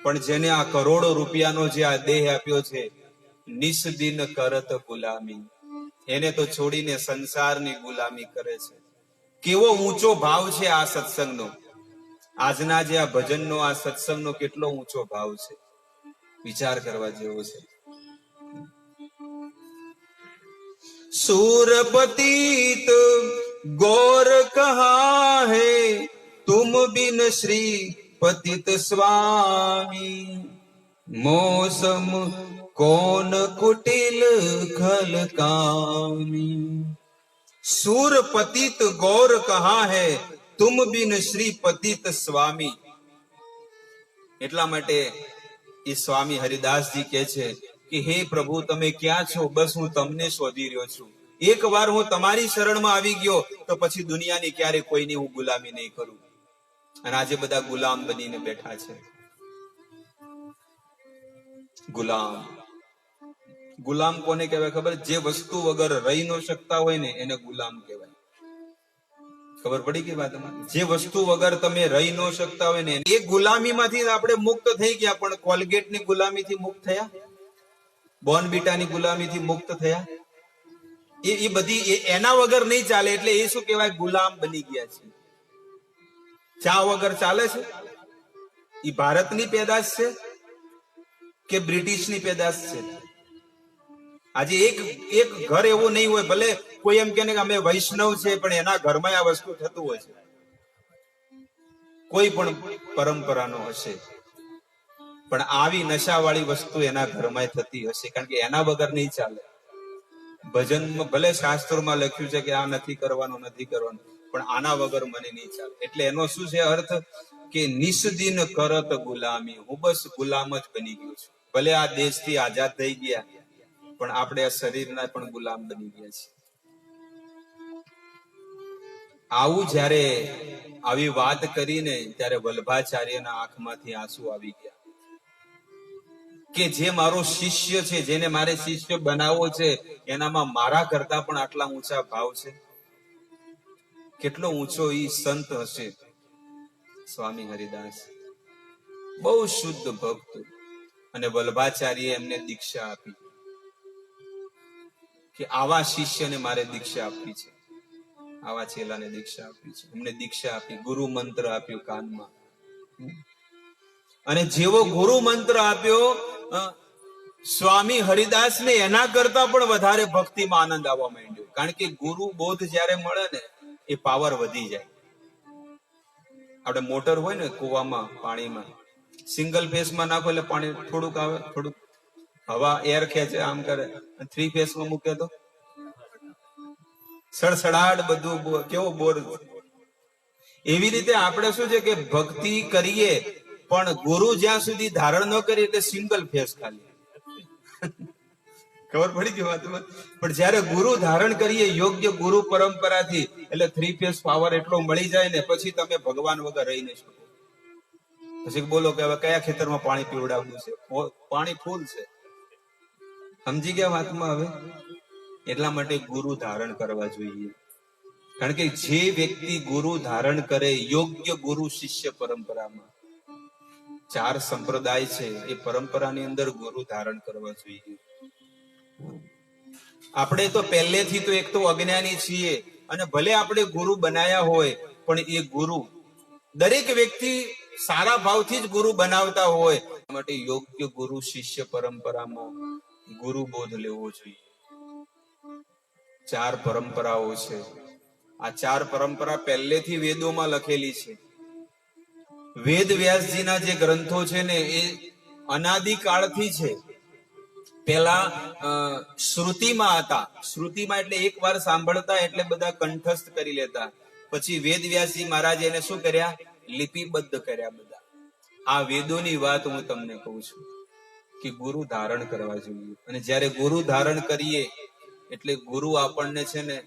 પણ જેને આ કરોડો રૂપિયાનો જે આ દેહ આપ્યો છે, નિસ્દિન કરત ગુલામી, એને તો છોડીને સંસારની ગુલામી કરે છે. કેવો ઊંચો ભાવ છે આ સત્સંગનો! આજના જે આ ભજનનો, આ સત્સંગનો કેટલો ઊંચો ભાવ છે, વિચાર કરવા જેવો છે. सूरपतित गौर कहा है तुम बिन श्री पतित स्वामी, मौसम कौन कुटिल खल कामी. सूरपतित गौर कहा है तुम बिन श्री पतित स्वामी. એટલા માટે એ સ્વામી હરિદાસજી કહે છે કે કે હે પ્રભુ તમે ક્યાં છો, બસ હું તમને શોધી રહ્યો છું. એક વાર હું તમારી શરણમાં આવી ગયો તો પછી દુનિયાની ક્યારે કોઈની હું ગુલામી નહીં કરું. અને આજે બધા ગુલામ બનીને બેઠા છે. ગુલામ ગુલામ કોને કહેવાય ખબર? જે વસ્તુ વગર રહી ન શકતા હોય ને એને ગુલામ કહેવાય. ખબર પડી ગઈ વાત? જે વસ્તુ વગર તમે રહી ન શકતા હોય ને એ ગુલામીમાંથી આપણે મુક્ત થઈ ગયા. પણ કોલગેટની ગુલામીથી મુક્ત થયા? બોર્નવિટાની ગુલામીથી મુક્ત થયા? એ બધી એના વગર નહીં ચાલે. એટલે એ શું કહેવાય? ગુલામ બની ગયા છે. ચા વગર ચાલે છે? એ ભારતની પેદાશ છે કે બ્રિટિશની પેદાશ છે? આજે એક ઘર એવું નહીં હોય, ભલે કોઈ એમ કે અમે વૈષ્ણવ છે પણ એના ઘરમાં આ વસ્તુ થતું હોય છે. કોઈ પણ પરંપરાનો હશે પણ આવી નશાવાળી વસ્તુ એના ઘરમાં થતી હશે, કારણ કે એના વગર નહીં ચાલે. ભજનમાં ભલે શાસ્ત્રોમાં લખ્યું છે કે આ નથી કરવાનું, નથી કરવાનું, પણ આના વગર મને નહીં ચાલે. એટલે એનો શું છે અર્થ? કે નિસ્દિન કરત ગુલામી, હું બસ ગુલામ જ બની ગયો છું. ભલે આ દેશથી આઝાદ થઈ ગયા પણ આપણે આ શરીરના પણ ગુલામ બની ગયા છીએ. આવું જ્યારે આવી વાત કરીને ત્યારે વલ્ભાચાર્યના આંખમાંથી આંસુ આવી ગયા કે જે મારો શિષ્ય છે, જેને મારે શિષ્ય બનાવવો છે, એનામાં મારા કરતા પણ આટલા ઊંચા ભાવ છે. કેટલો ઊંચો ઈ સંત હશે. સ્વામી હરિદાસ બહુ શુદ્ધ ભક્ત, અને વલ્ભાચાર્ય એમને દીક્ષા આપી કે આવા શિષ્યને મારે દીક્ષા આપવી છે, આવા ચેલાને દીક્ષા આપવી છે. એમને દીક્ષા આપી, ગુરુ મંત્ર આપ્યું કાનમાં. અને જેવો ગુરુ મંત્ર આપ્યો, સ્વામી હરિદાસ ને એના કરતા પણ વધારે ભક્તિમાં આનંદ આવવા માંડ્યો. કારણ કે ગુરુ બોધ જયારે મળે ને એ પાવર વધી જાય. આપણે મોટર હોય ને કુવામાં પાણીમાં, સિંગલ ફેસમાં નાખો એટલે પાણી થોડુંક આવે, થોડુંક હવા એર ખેંચે, આમ કરે. 3 ફેસમાં મૂકે તો સડસડાટ બધું કેવો બોર. એવી રીતે આપણે શું છે કે ભક્તિ કરીએ પણ ગુરુ જ્યાં સુધી ધારણ ન કરીએ એટલે સિંગલ ફેસ ખાલી. ખબર પડી ગઈ વાતમાં? પણ જયારે ગુરુ ધારણ કરીએ યોગ્ય ગુરુ પરંપરાથી એટલે 3 ફેસ પાવર એટલો મળી જાય ને પછી તમે ભગવાન વગર રહી નહીં શકો. પછી બોલો કે હવે કયા ખેતરમાં પાણી પીવડાવવું છે? પાણી ફૂલ છે. સમજી ગયા વાતમાં? હવે એટલા માટે ગુરુ ધારણ કરવા જોઈએ. કારણ કે જે વ્યક્તિ ગુરુ ધારણ કરે, યોગ્ય ગુરુ શિષ્ય પરંપરામાં 4 સંપ્રદાય છે, એ પરંપરાની અંદર ગુરુ ધારણ કરવા જોઈએ. આપણે તો પહેલેથી તો એક તો અજ્ઞાની છીએ, અને ભલે આપણે ગુરુ બનાયા હોય પણ એ ગુરુ દરેક વ્યક્તિ સારા ભાવથી જ ગુરુ બનાવતા હોય. માટે યોગ્ય ગુરુ શિષ્ય પરંપરામાં ગુરુ બોધ લેવો જોઈએ. 4 પરંપરાઓ છે. આ 4 પરંપરા પહેલેથી વેદોમાં લખેલી છે. વેદ વ્યાસજીના જે ગ્રંથો છે ને એ અનાદિકાળથી છે. પેલા શ્રુતિમાં હતા. શ્રુતિમાં એટલે એક વાર સાંભળતા એટલે બધા કંઠસ્થ કરી લેતા. પછી વેદ વ્યાસજી મહારાજ એને શું કર્યા? લિપિબદ્ધ કર્યા બધા. આ વેદોની વાત હું તમને કહું છું કે ગુરુ ધારણ કરવા જોઈએ. અને જયારે ગુરુ ધારણ કરીએ એટલે ગુરુ આપણને છે ને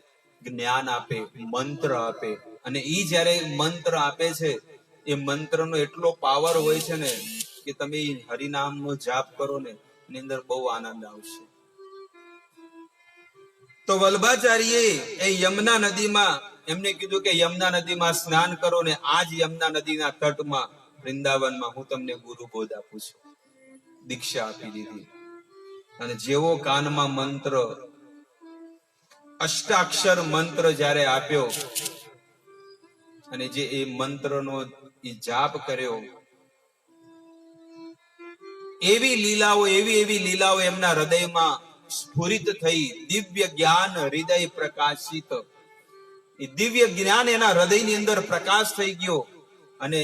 જ્ઞાન આપે, મંત્ર આપે. અને ઈ જયારે મંત્ર આપે છે એ મંત્રનો એટલો પાવર હોય છે ને કે તમે હરિનામનો જાપ કરો ને એની અંદર બહુ આનંદ આવશે. તો વલ્ભાચાર્ય એ યમુના નદીમાં એમને કીધું કે યમુના નદીમાં સ્નાન કરો ને આ જ યમુના નદીના તટમાં વૃંદાવનમાં હું તમને ગુરુ બોધ આપું છું. દીક્ષા આપી દીધી. અને જેવો કાનમાં મંત્ર, અષ્ટાક્ષર મંત્ર જયારે આપ્યો અને જે એ મંત્રનો જાપ કર્યો, એવી લીલાઓ એમના હૃદયમાં સ્ફુરિત થઈ. દિવ્ય જ્ઞાન હૃદય પ્રકાશિત. એ દિવ્ય જ્ઞાન એના હૃદયની અંદર પ્રકાશ થઈ ગયો. અને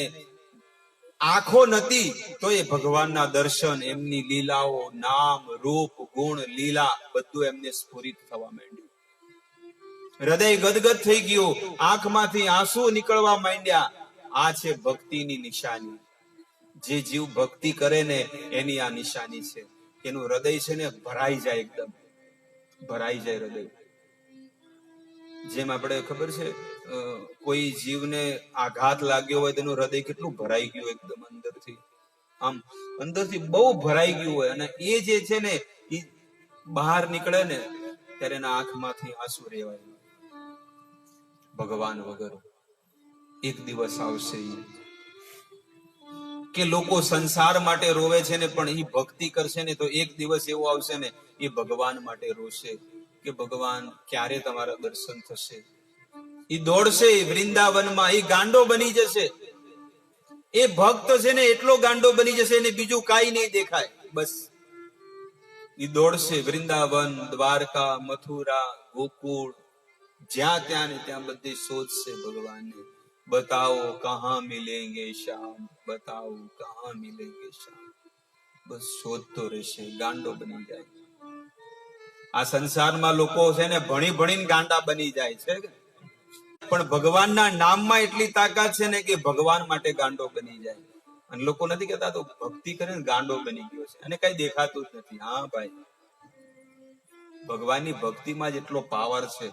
આંખો નથી તો એ ભગવાનના દર્શન, એમની લીલાઓ, નામ, રૂપ, ગુણ, લીલા બધું એમને સ્ફુરિત થવા માંડ્યું. હૃદય ગદગદ થઈ ગયું, આંખમાંથી આંસુ નીકળવા માંડ્યા. આ છે ભક્તિની નિશાની. જે જીવ ભક્તિ કરે ને એની આ નિશાની છે એનું હૃદય છે ને ભરાઈ જાય, એકદમ ભરાઈ જાય હૃદય. જેમ આપણે ખબર છે કોઈ જીવને આઘાત લાગ્યો હોય તેનું હૃદય કેટલું ભરાઈ ગયું, એકદમ અંદરથી, આમ અંદરથી બહુ ભરાઈ ગયું હોય, અને એ જે છે ને એ બહાર નીકળે ને ત્યારે એના આંખમાંથી આંસુ રહેવાય. ભગવાન વગર એક દિવસ આવશે કે લોકો સંસાર માટે રોવે છે ને, પણ એ ભક્તિ કરશે ને તો એક દિવસ એવો આવશે ને એ ભગવાન માટે રોશે કે ભગવાન ક્યારે તમારા દર્શન થશે. એ દોડશે વૃંદાવનમાં, એ ગાંડો બની જશે. એ ભક્ત છે ને એટલો ગાંડો બની જશે ને બીજું કાઈ નહીં દેખાય. બસ એ દોડશે વૃંદાવન, દ્વારકા, મથુરા, ગોકુળ, જ્યાં ત્યાં ને ત્યાં બધી શોધશે ભગવાનને. બતાઓ કહા મિલેંગે શ્યામ, બતાઓ કહા મિલેંગે શ્યામ. બસ શોધતો રહેશે, ગાંડો બની જાય. આ સંસારમાં લોકો છે ને ભણી ભણીને ગાંડા બની જાય છે, પણ ભગવાનના નામમાં એટલી તાકાત છે ને કે ભગવાન માટે ગાંડો બની જાય. અને લોકો નથી કહેતા તો ભક્તિ કરીને ગાંડો બની ગયો છે અને કઈ દેખાતું જ નથી. હા ભાઈ, ભગવાનની ભક્તિમાં જ એટલો પાવર છે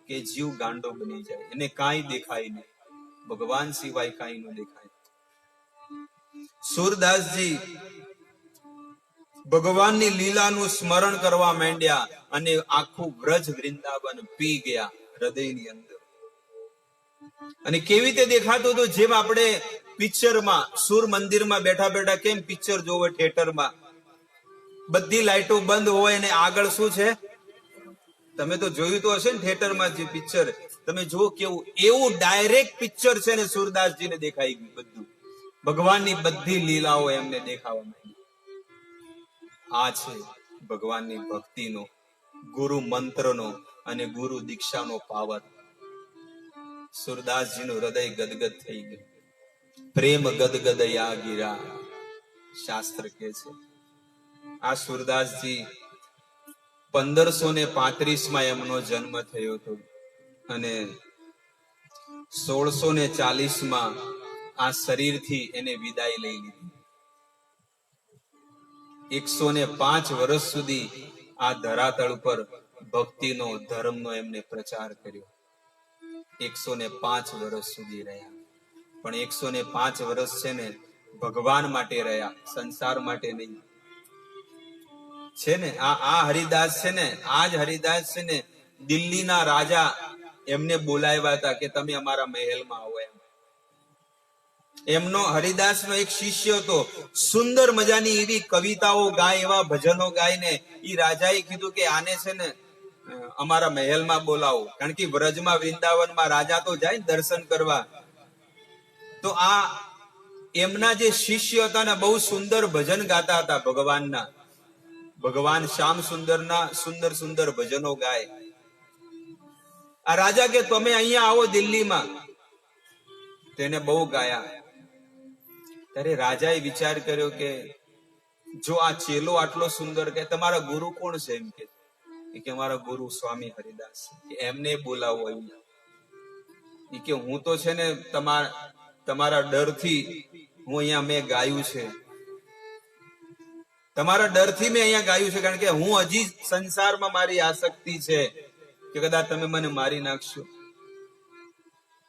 કે જીવ ગાંડો બની જાય, એને કાંઈ દેખાય નહીં, ભગવાન સિવાય કાંઈ ન દેખાય. સુરદાસજી ભગવાનની લીલાનું સ્મરણ કરવા માંડ્યા અને આખું વ્રજ વૃંદાવન પી ગયા હૃદયની અંદર. અને કેવી રીતે દેખાતું હતું, જેમ આપણે પિક્ચરમાં સુર મંદિરમાં બેઠા બેઠા કેમ પિક્ચર જોવે થિયેટરમાં, બધી લાઈટો બંધ હોય અને આગળ શું છે, તમે તો જોયું તો હશે ને થિયેટરમાં જે પિક્ચર, તમે જુઓ કેવું, એવું ડાયરેક્ટ પિક્ચર છે ને સુરદાસજીને દેખાઈ ગયું બધું. ભગવાનની બધી લીલાઓ એમને દેખાવા માંડી. આ છે ભગવાનની ભક્તિનો, ગુરુ મંત્રનો અને ગુરુ દીક્ષાનો પાવર. સુરદાસજીનું હૃદય ગદગદ થઈ ગયું. પ્રેમ ગદગદયા ગીરા, શાસ્ત્ર કહે છે. આ સુરદાસજી 1535 એમનો જન્મ થયો હતો અને 1640 આ શરીરથી એને વિદાય લઈ લીધી. 105 વર્ષ સુધી આ ધરાતળ પર ભક્તિનો, ધર્મનો એમને પ્રચાર કર્યો. 105 વર્ષ સુધી રહ્યા, પણ 105 વર્ષ છે ને ભગવાન માટે રહ્યા, સંસાર માટે નહીં. છે ને આ હરિદાસ છે ને, આ જ હરિદાસ છે ને દિલ્હીના રાજા એમને બોલાવ્યા હતા કે તમે અમારા મહેલમાં આવો. એમનો હરિદાસનો એક શિષ્ય હતો, સુંદર મજાની એવી કવિતાઓ ગાય, એવા ભજનો ગાઈને ઈ રાજાએ કીધું કે આને છે ને અમારા મહેલમાં બોલાવો. કારણ કે વ્રજમાં વૃંદાવનમાં રાજા તો જાય ને દર્શન કરવા. તો આ એમના જે શિષ્ય હતા ને બહુ સુંદર ભજન ગાતા હતા ભગવાનના. ભગવાન શ્યામ સુંદરના સુંદર સુંદર ભજનો ગાય. આ રાજા કે તમે અહીંયા આવો દિલ્હીમાં. તેને બહુ ગાયા. ત્યારે રાજાએ વિચાર કર્યો કે જો આ ચેલો આટલો સુંદર, કે તમારા ગુરુ કોણ છે, એમ કે અમારા ગુરુ સ્વામી હરિદાસ, કે એમને બોલાવો અહીંયા. કે હું તો છે ને તમારા ડરથી હું અહીંયા મેં ગાયું છે, તમારા ડરથી મેં અહીંયા ગાયું છે, કારણ કે હું હજી સંસારમાં મારી આસક્તિ છે કે કદાચ તમે મને મારી નાખશો.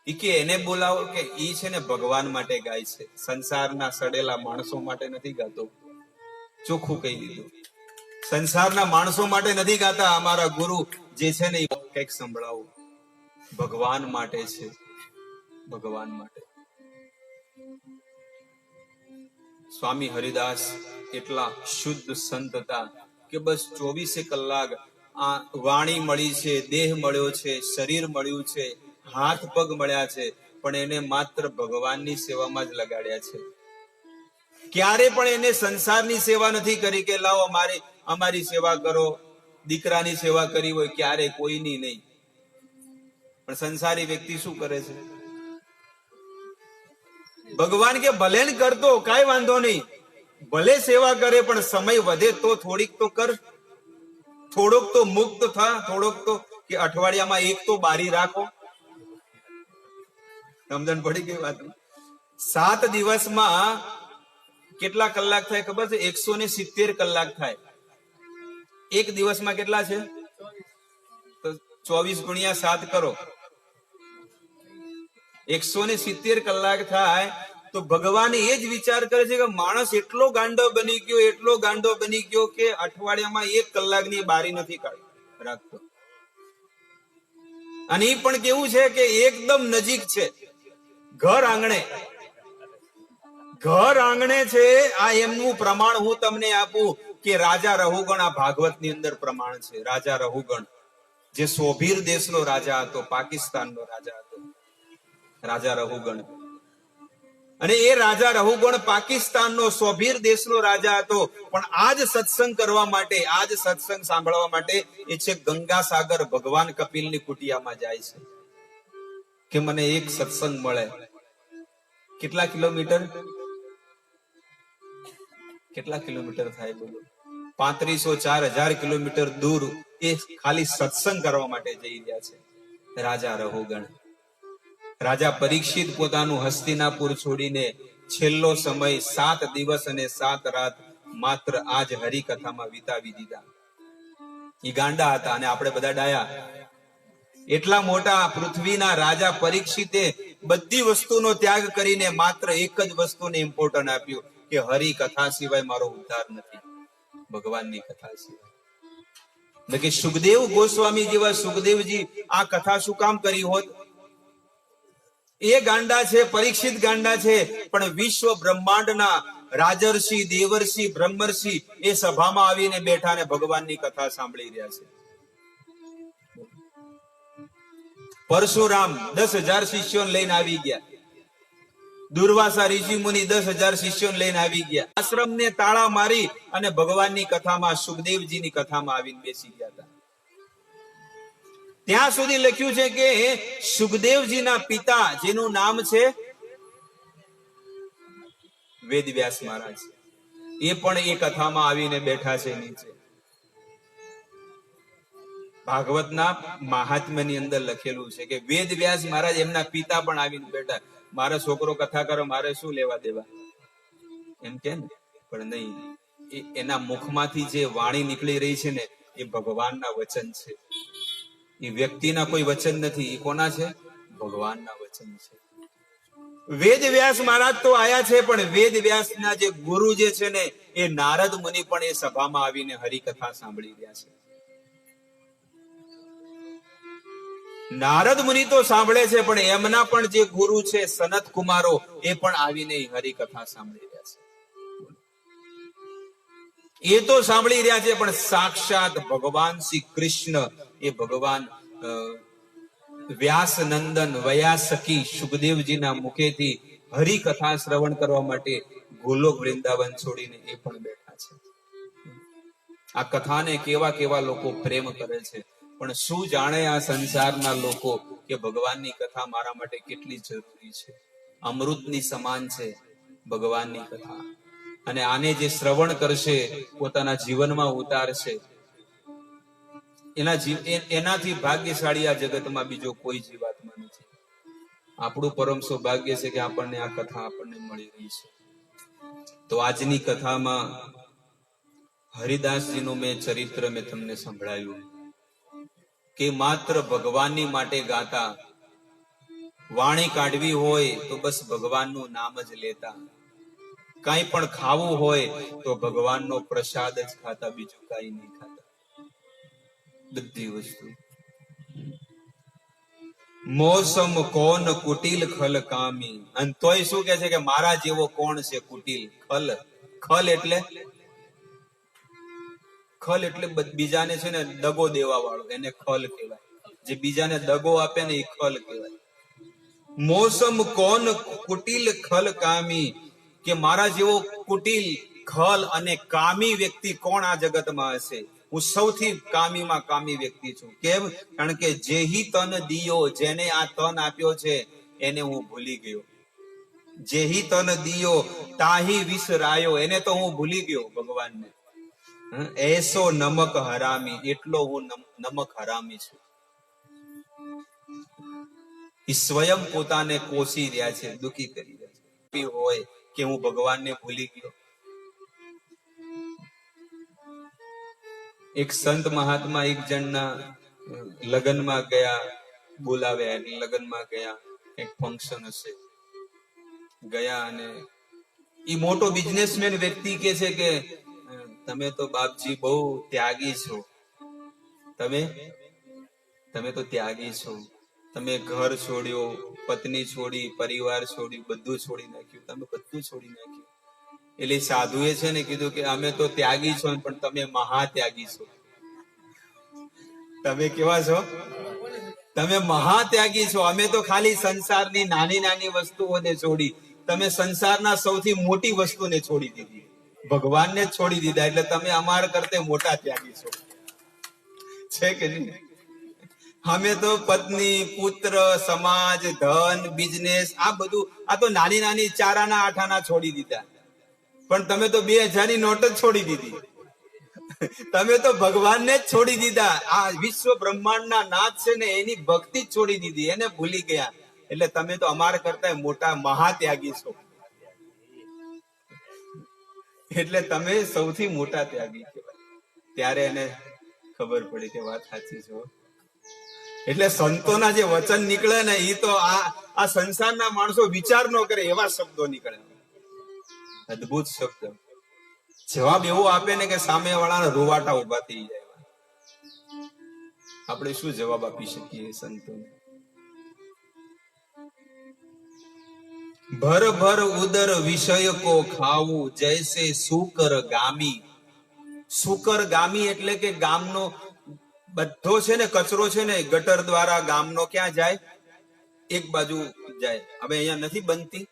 કે એને બોલાવો, કે ઈ છે ને ભગવાન માટે ગાય છે, સંસારના સડેલા માણસો માટે નથી ગાતો. ચોખ્ખું કહી દીધું, સંસારના માણસો માટે નથી ગાતા. અમારા ગુરુ જે છે ને એ કઈક સંભળાવો, ભગવાન માટે છે, ભગવાન માટે. સ્વામી હરિદાસ એટલા શુદ્ધ સંત હતા કે બસ 24 કલાક આ વાણી મળી છે, દેહ મળ્યો છે, શરીર મળ્યું છે, હાથ પગ મળ્યા છે, પણ એને માત્ર ભગવાનની સેવામાં જ લગાડ્યા છે. ક્યારે પણ એને સંસારની સેવા નથી કરી કે લાવો અમારી સેવા કરો, દીકરાની સેવા કરી હોય, ક્યારે કોઈની નહીં. પણ સંસારી વ્યક્તિ શું કરે છે? ભગવાન કે ભલે ને કરતો કાંઈ વાંધો નહીં, ભલે સેવા કરે પણ સમય વધે તો થોડીક તો કર, થોડોક તો મુક્ત થા, થોડોક તો કે અઠવાડિયામાં એક તો બારી રાખો. સમજણ પડી ગઈ વાત? 7 દિવસમાં કેટલા કલાક થાય ખબર છે? 170 કલાક થાય. એક દિવસમાં કેટલા છે? તો 24 ગુણ્યા 7 કરો, 170 કલાક થાય. તો ભગવાન એ જ વિચાર કરે છે કે માણસ એટલો ગાંડો બની ગયો, એટલો ગાંડો બની ગયો કે અઠવાડિયામાં 1 કલાકની બારી નથી રાખતો. અને એ પણ કેવું છે કે એકદમ નજીક છે, ઘર આંગણે છે. આ એમનું પ્રમાણ હું તમને આપું કે રાજા રહુગણ, આ ભાગવતની અંદર પ્રમાણ છે. રાજા રહુગણ જે સોભીર દેશનો રાજા હતો, પાકિસ્તાનનો રાજા હતો, રાજા રહુગણ. અને એ રાજા રહુગણ પાકિસ્તાનનો સોભીર દેશનો રાજા હતો. પણ આજ સત્સંગ કરવા માટે, આજ સત્સંગ સાંભળવા માટે એ છે ગંગાસાગર ભગવાન કપિલની કુટિયામાં જાય છે કે મને એક સત્સંગ મળે. કેટલા કિલોમીટર થાય બોલો? 3500-4000 કિલોમીટર દૂર એ ખાલી સત્સંગ કરવા માટે જઈ રહ્યા છે રાજા રહુગણ. રાજા પરીક્ષિત પોતાનું હસ્તિનાપુર છોડીને છેલ્લો સમય 7 દિવસ અને 7 રાત માત્ર આજ હરિકથામાં વિતાવી દીધા. એ ગાંડા હતા અને આપણે બધા ડાયા. એટલા મોટા પૃથ્વીના રાજા પરીક્ષિતે બધી વસ્તુનો ત્યાગ કરીને માત્ર એક જ વસ્તુને ઇમ્પોર્ટન્ટ આપ્યું કે હરિકથા સિવાય મારો ઉદ્ધાર નથી, ભગવાનની કથા સિવાય. એટલે કે સુખદેવ ગોસ્વામી જેવા સુખદેવજી આ કથા શું કામ કરી હોત? એ ગાંડા છે, પરીક્ષિત ગાંડા છે, પણ વિશ્વ બ્રહ્માંડના રાજર્ષિ, દેવર્ષિ, બ્રહ્મર્ષિ એ સભામાં આવીને બેઠા ને ભગવાનની કથા સાંભળી રહ્યા છે. પરશુરામ 10,000 શિષ્યોને લઈને આવી ગયા. દુર્વાસા ઋષિ મુનિ 10,000 શિષ્યોને લઈને આવી ગયા. આશ્રમને તાળા મારી અને ભગવાનની કથામાં, સુખદેવજીની કથામાં આવીને બેસી ગયા હતા. ત્યાં સુધી લખ્યું છે કે સુખદેવજીના પિતા, જેનું નામ છે વેદવ્યાસ મહારાજ, એ પણ એ કથામાં આવીને બેઠા છે નીચે. ભાગવતના મહાત્મ્યની અંદર લખેલું છે કે વેદવ્યાસ મહારાજ એમના પિતા પણ આવીને બેઠા. મારો છોકરો કથા કરો, મારે શું લેવા દેવા, એમ કે ને. પણ નહીં, એના મુખમાંથી જે વાણી નીકળી રહી છે ને એ ભગવાનના વચન છે. એ વ્યક્તિના કોઈ વચન નથી. એ કોના છે? ભગવાનના વચન છે. વેદવ્યાસ મહારાજ તો આયા છે, પણ વેદવ્યાસના જે ગુરુ જે છે ને એ નારદ મુનિ પણ એ સભામાં આવીને હરિકથા સાંભળી રહ્યા છે. નારદ મુનિ તો સાંભળે છે, પણ એમના પણ જે ગુરુ છે સનત કુમારો, એ પણ આવીને હરિકથા સાંભળી રહ્યા છે. એ તો સાંભળી રહ્યા છે, પણ સાક્ષાત ભગવાન શ્રી કૃષ્ણ, એ ભગવાન વ્યાસ નંદન વયાસકી સુખદેવજીના મુખેથી હરિકથા શ્રવણ કરવા માટે ગોલોક વૃંદાવન છોડીને એ પણ બેઠા છે. આ કથાને કેવા કેવા લોકો પ્રેમ કરે છે, પણ શું જાણે આ સંસારના લોકો કે ભગવાનની કથા મારા માટે કેટલી જરૂરી છે. અમૃતની સમાન છે ભગવાનની કથા. અને આને જે શ્રવણ કરશે, પોતાના જીવનમાં ઉતારશે, એનાથી ભાગ્યશાળી આ જગતમાં બીજો કોઈ જીવાત્મા નથી. આપણું પરમ સૌભાગ્ય છે કે આપણને આ કથા આપણને મળી રહી છે. તો આજની કથામાં હરિદાસજીનું મેં ચરિત્ર મેં તમને સંભળાયું કે માત્ર ભગવાનની માટે ગાતા, વાણી કાઢવી હોય તો બસ ભગવાનનું નામ જ લેતા, કઈ પણ ખાવું હોય તો ભગવાનનો પ્રસાદ જ ખાતા, બીજું કઈ નહીં ખાતા. બધી વસ્તુ મોસમ કોન કુટિલ ખલ કામી. અને તોય શું કે છે કે મારા જેવો કોણ છે કુટિલ? ખલ, ખલ એટલે બીજાને છે ને દગો દેવા વાળો, એને ખલ કહેવાય. જે બીજાને દગો આપે ને એ ખલ કહેવાય. મોસમ કોન કુટિલ ખલ કામી, કે મારા જેવો કુટિલ, ખલ અને કામી વ્યક્તિ કોણ આ જગતમાં હશે? હું સૌથી કામીમાં કામી વ્યક્તિ છું. કેમ? કારણ કે જેહી તન દિયો, જેને આ તન આપ્યો છે એને હું ભૂલી ગયો. જેહી તન દિયો તાહી વિસરાયો, એને તો હું ભૂલી ગયો ભગવાનને. એસો નમક હરામી, એટલો હું નમક હરામી છું. એ સ્વયં પોતાને કોસી રહ્યા છે, દુખી કરી રહ્યા છે. હોય કે હું ભગવાનને ભૂલી ગયો. એક સંત મહાત્મા એક જણના લગ્નમાં ગયા, બોલાવ્યા એટલે લગ્નમાં ગયા, એક ફંક્શન હશે, ગયા અને એ મોટો બિઝનેસમેન વ્યક્તિ કે છે કે તમે તો બાપજી બહુ ત્યાગી છો, તમે તો ત્યાગી છો, તમે ઘર છોડ્યો, પત્ની છોડી, પરિવાર છોડ્યું, બધું છોડી નાખ્યું, તમે બધું છોડી નાખ્યું. એટલે સાધુએ છે ને કીધું કે અમે તો ત્યાગી છો પણ તમે મહાત્યાગી છો. તમે કેવા છો? તમે મહાત્યાગી છો. અમે તો ખાલી સંસારની નાની નાની વસ્તુઓને છોડી, તમે સંસારના સૌથી મોટી વસ્તુને છોડી દીધી, ભગવાનને જ છોડી દીધા, એટલે તમે અમારા કરતા મોટા ત્યાગી છો. છે કે નહીં? અમે તો પત્ની, પુત્ર, સમાજ, ધન, બિઝનેસ, આ બધું, આ તો નાની નાની ચારાના આઠાના છોડી દીધા, પણ તમે તો 2000 ની નોટ જ છોડી દીધી. તમે તો ભગવાનને જ છોડી દીધા. આ વિશ્વ બ્રહ્માંડના નાથ છે ને એની ભક્તિ જ છોડી દીધી, એને ભૂલી ગયા. એટલે તમે તો અમારા કરતા મોટા મહાત્યાગી છો. એટલે તમે સૌથી મોટા ત્યાગી કહેવાય. ત્યારે એને ખબર પડી કે વાત સાચી છે. એટલે સંતોના જે વચન નીકળે ને એ તો આ સંસારના માણસો વિચાર ન કરે એવા શબ્દો નીકળે. અદ્ભુત શબ્દ. જવાબ એવો આપે ને કે સામે વાળાના રોવાટા ઉભા થઈ જાય. આપણે શું જવાબ આપી શકીએ સંતોને? ભર ભર ઉદર વિષય કો ખાવું, જૈસે સુકર ગામી. સુકર ગામી એટલે કે ગામનો બધો છે ને કચરો છે ને ગટર દ્વારા ગામનો ક્યાં જાય? એક બાજુ જાય. હવે અહીંયા નથી બનતી,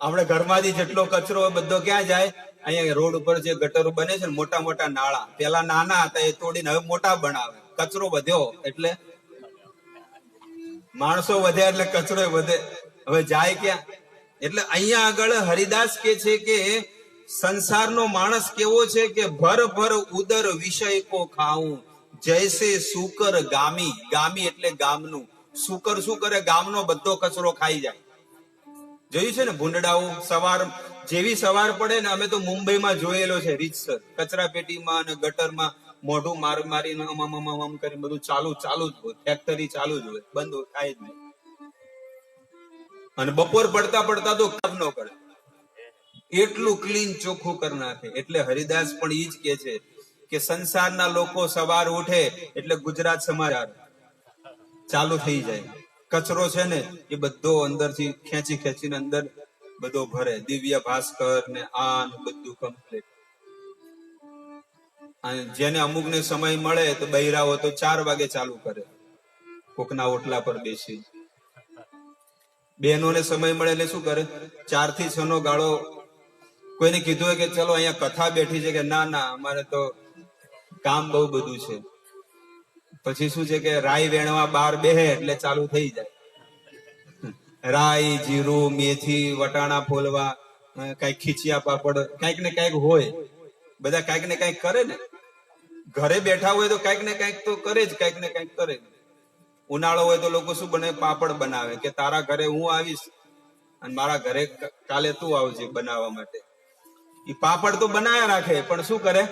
આપણે ઘરમાંથી જેટલો કચરો બધો ક્યાં જાય? અહીંયા રોડ ઉપર જે ગટરો બને છે ને, મોટા મોટા નાળા, પેલા નાના હતા એ તોડીને હવે મોટા બનાવે. કચરો વધ્યો એટલે માણસો વધ્યા એટલે કચરો વધે. હવે જાય ક્યાં? એટલે અહીંયા આગળ હરિદાસ કે છે કે સંસારનો માણસ કેવો છે કે ભર ભર ઉદર વિષય કો ખાવું, જૈસે સુકર ગામી. ગામી એટલે ગામનું. સુકર શું કરે? ગામનો બધો કચરો ખાઈ જાય. જોયું છે ને ભૂંડડાઓ સવાર જેવી સવાર પડે ને, અમે તો મુંબઈમાં જોયેલો છે રીતસર, કચરા પેટીમાં અને ગટરમાં મોઢું મારીને આમ કરી બધું ચાલુ જ હોય. ફેક્ટરી ચાલુ જ હોય, બંધ થાય જ નહીં. અને બપોર પડતા તો કામ ન કરે, એટલું ક્લીન ચોખ્ખું કરી નાખે. એટલે હરિદાસ પણ ઈ જ કે છે કે સંસારના લોકો સવાર ઉઠે એટલે ગુજરાત સમાચાર ચાલુ થઈ જાય. કચરો છે ને એ બધો અંદરથી ખેંચીને અંદર બધો ભરે. દિવ્ય ભાસ્કર ને આન બધું કમ્પ્લીટ. અને જેને અમુક ને સમય મળે તો બૈરાઓ તો 4 વાગે ચાલુ કરે, કોકના ઓટલા પર બેસી. બહેનોને સમય મળે એટલે શું કરે? 4 થી 6 નો ગાળો. કોઈને કીધું હોય કે ચલો અહીંયા કથા બેઠી છે, કે ના અમારે તો કામ બહુ બધું છે. પછી શું છે કે રાઈ વેણવા બહાર બેહે એટલે ચાલુ થઈ જાય. રાઈ, જીરું, મેથી, વટાણા ફોલવા, કઈક ખીચિયા પાપડ, કઈક ને કઈક હોય. બધા કઈક ને કઈક કરે ને. ઘરે બેઠા હોય તો કઈક ને કઈક તો કરે જ, કઈક ને કઈક કરે. ઉનાળો હોય તો લોકો શું બને? પાપડ બનાવે કે તારા ઘરે હું આવીશ અને મારા ઘરે કાલે તું આવજે બનાવવા માટે. એ પાપડ તો બનાવ્યા રાખે, પણ શું કરે?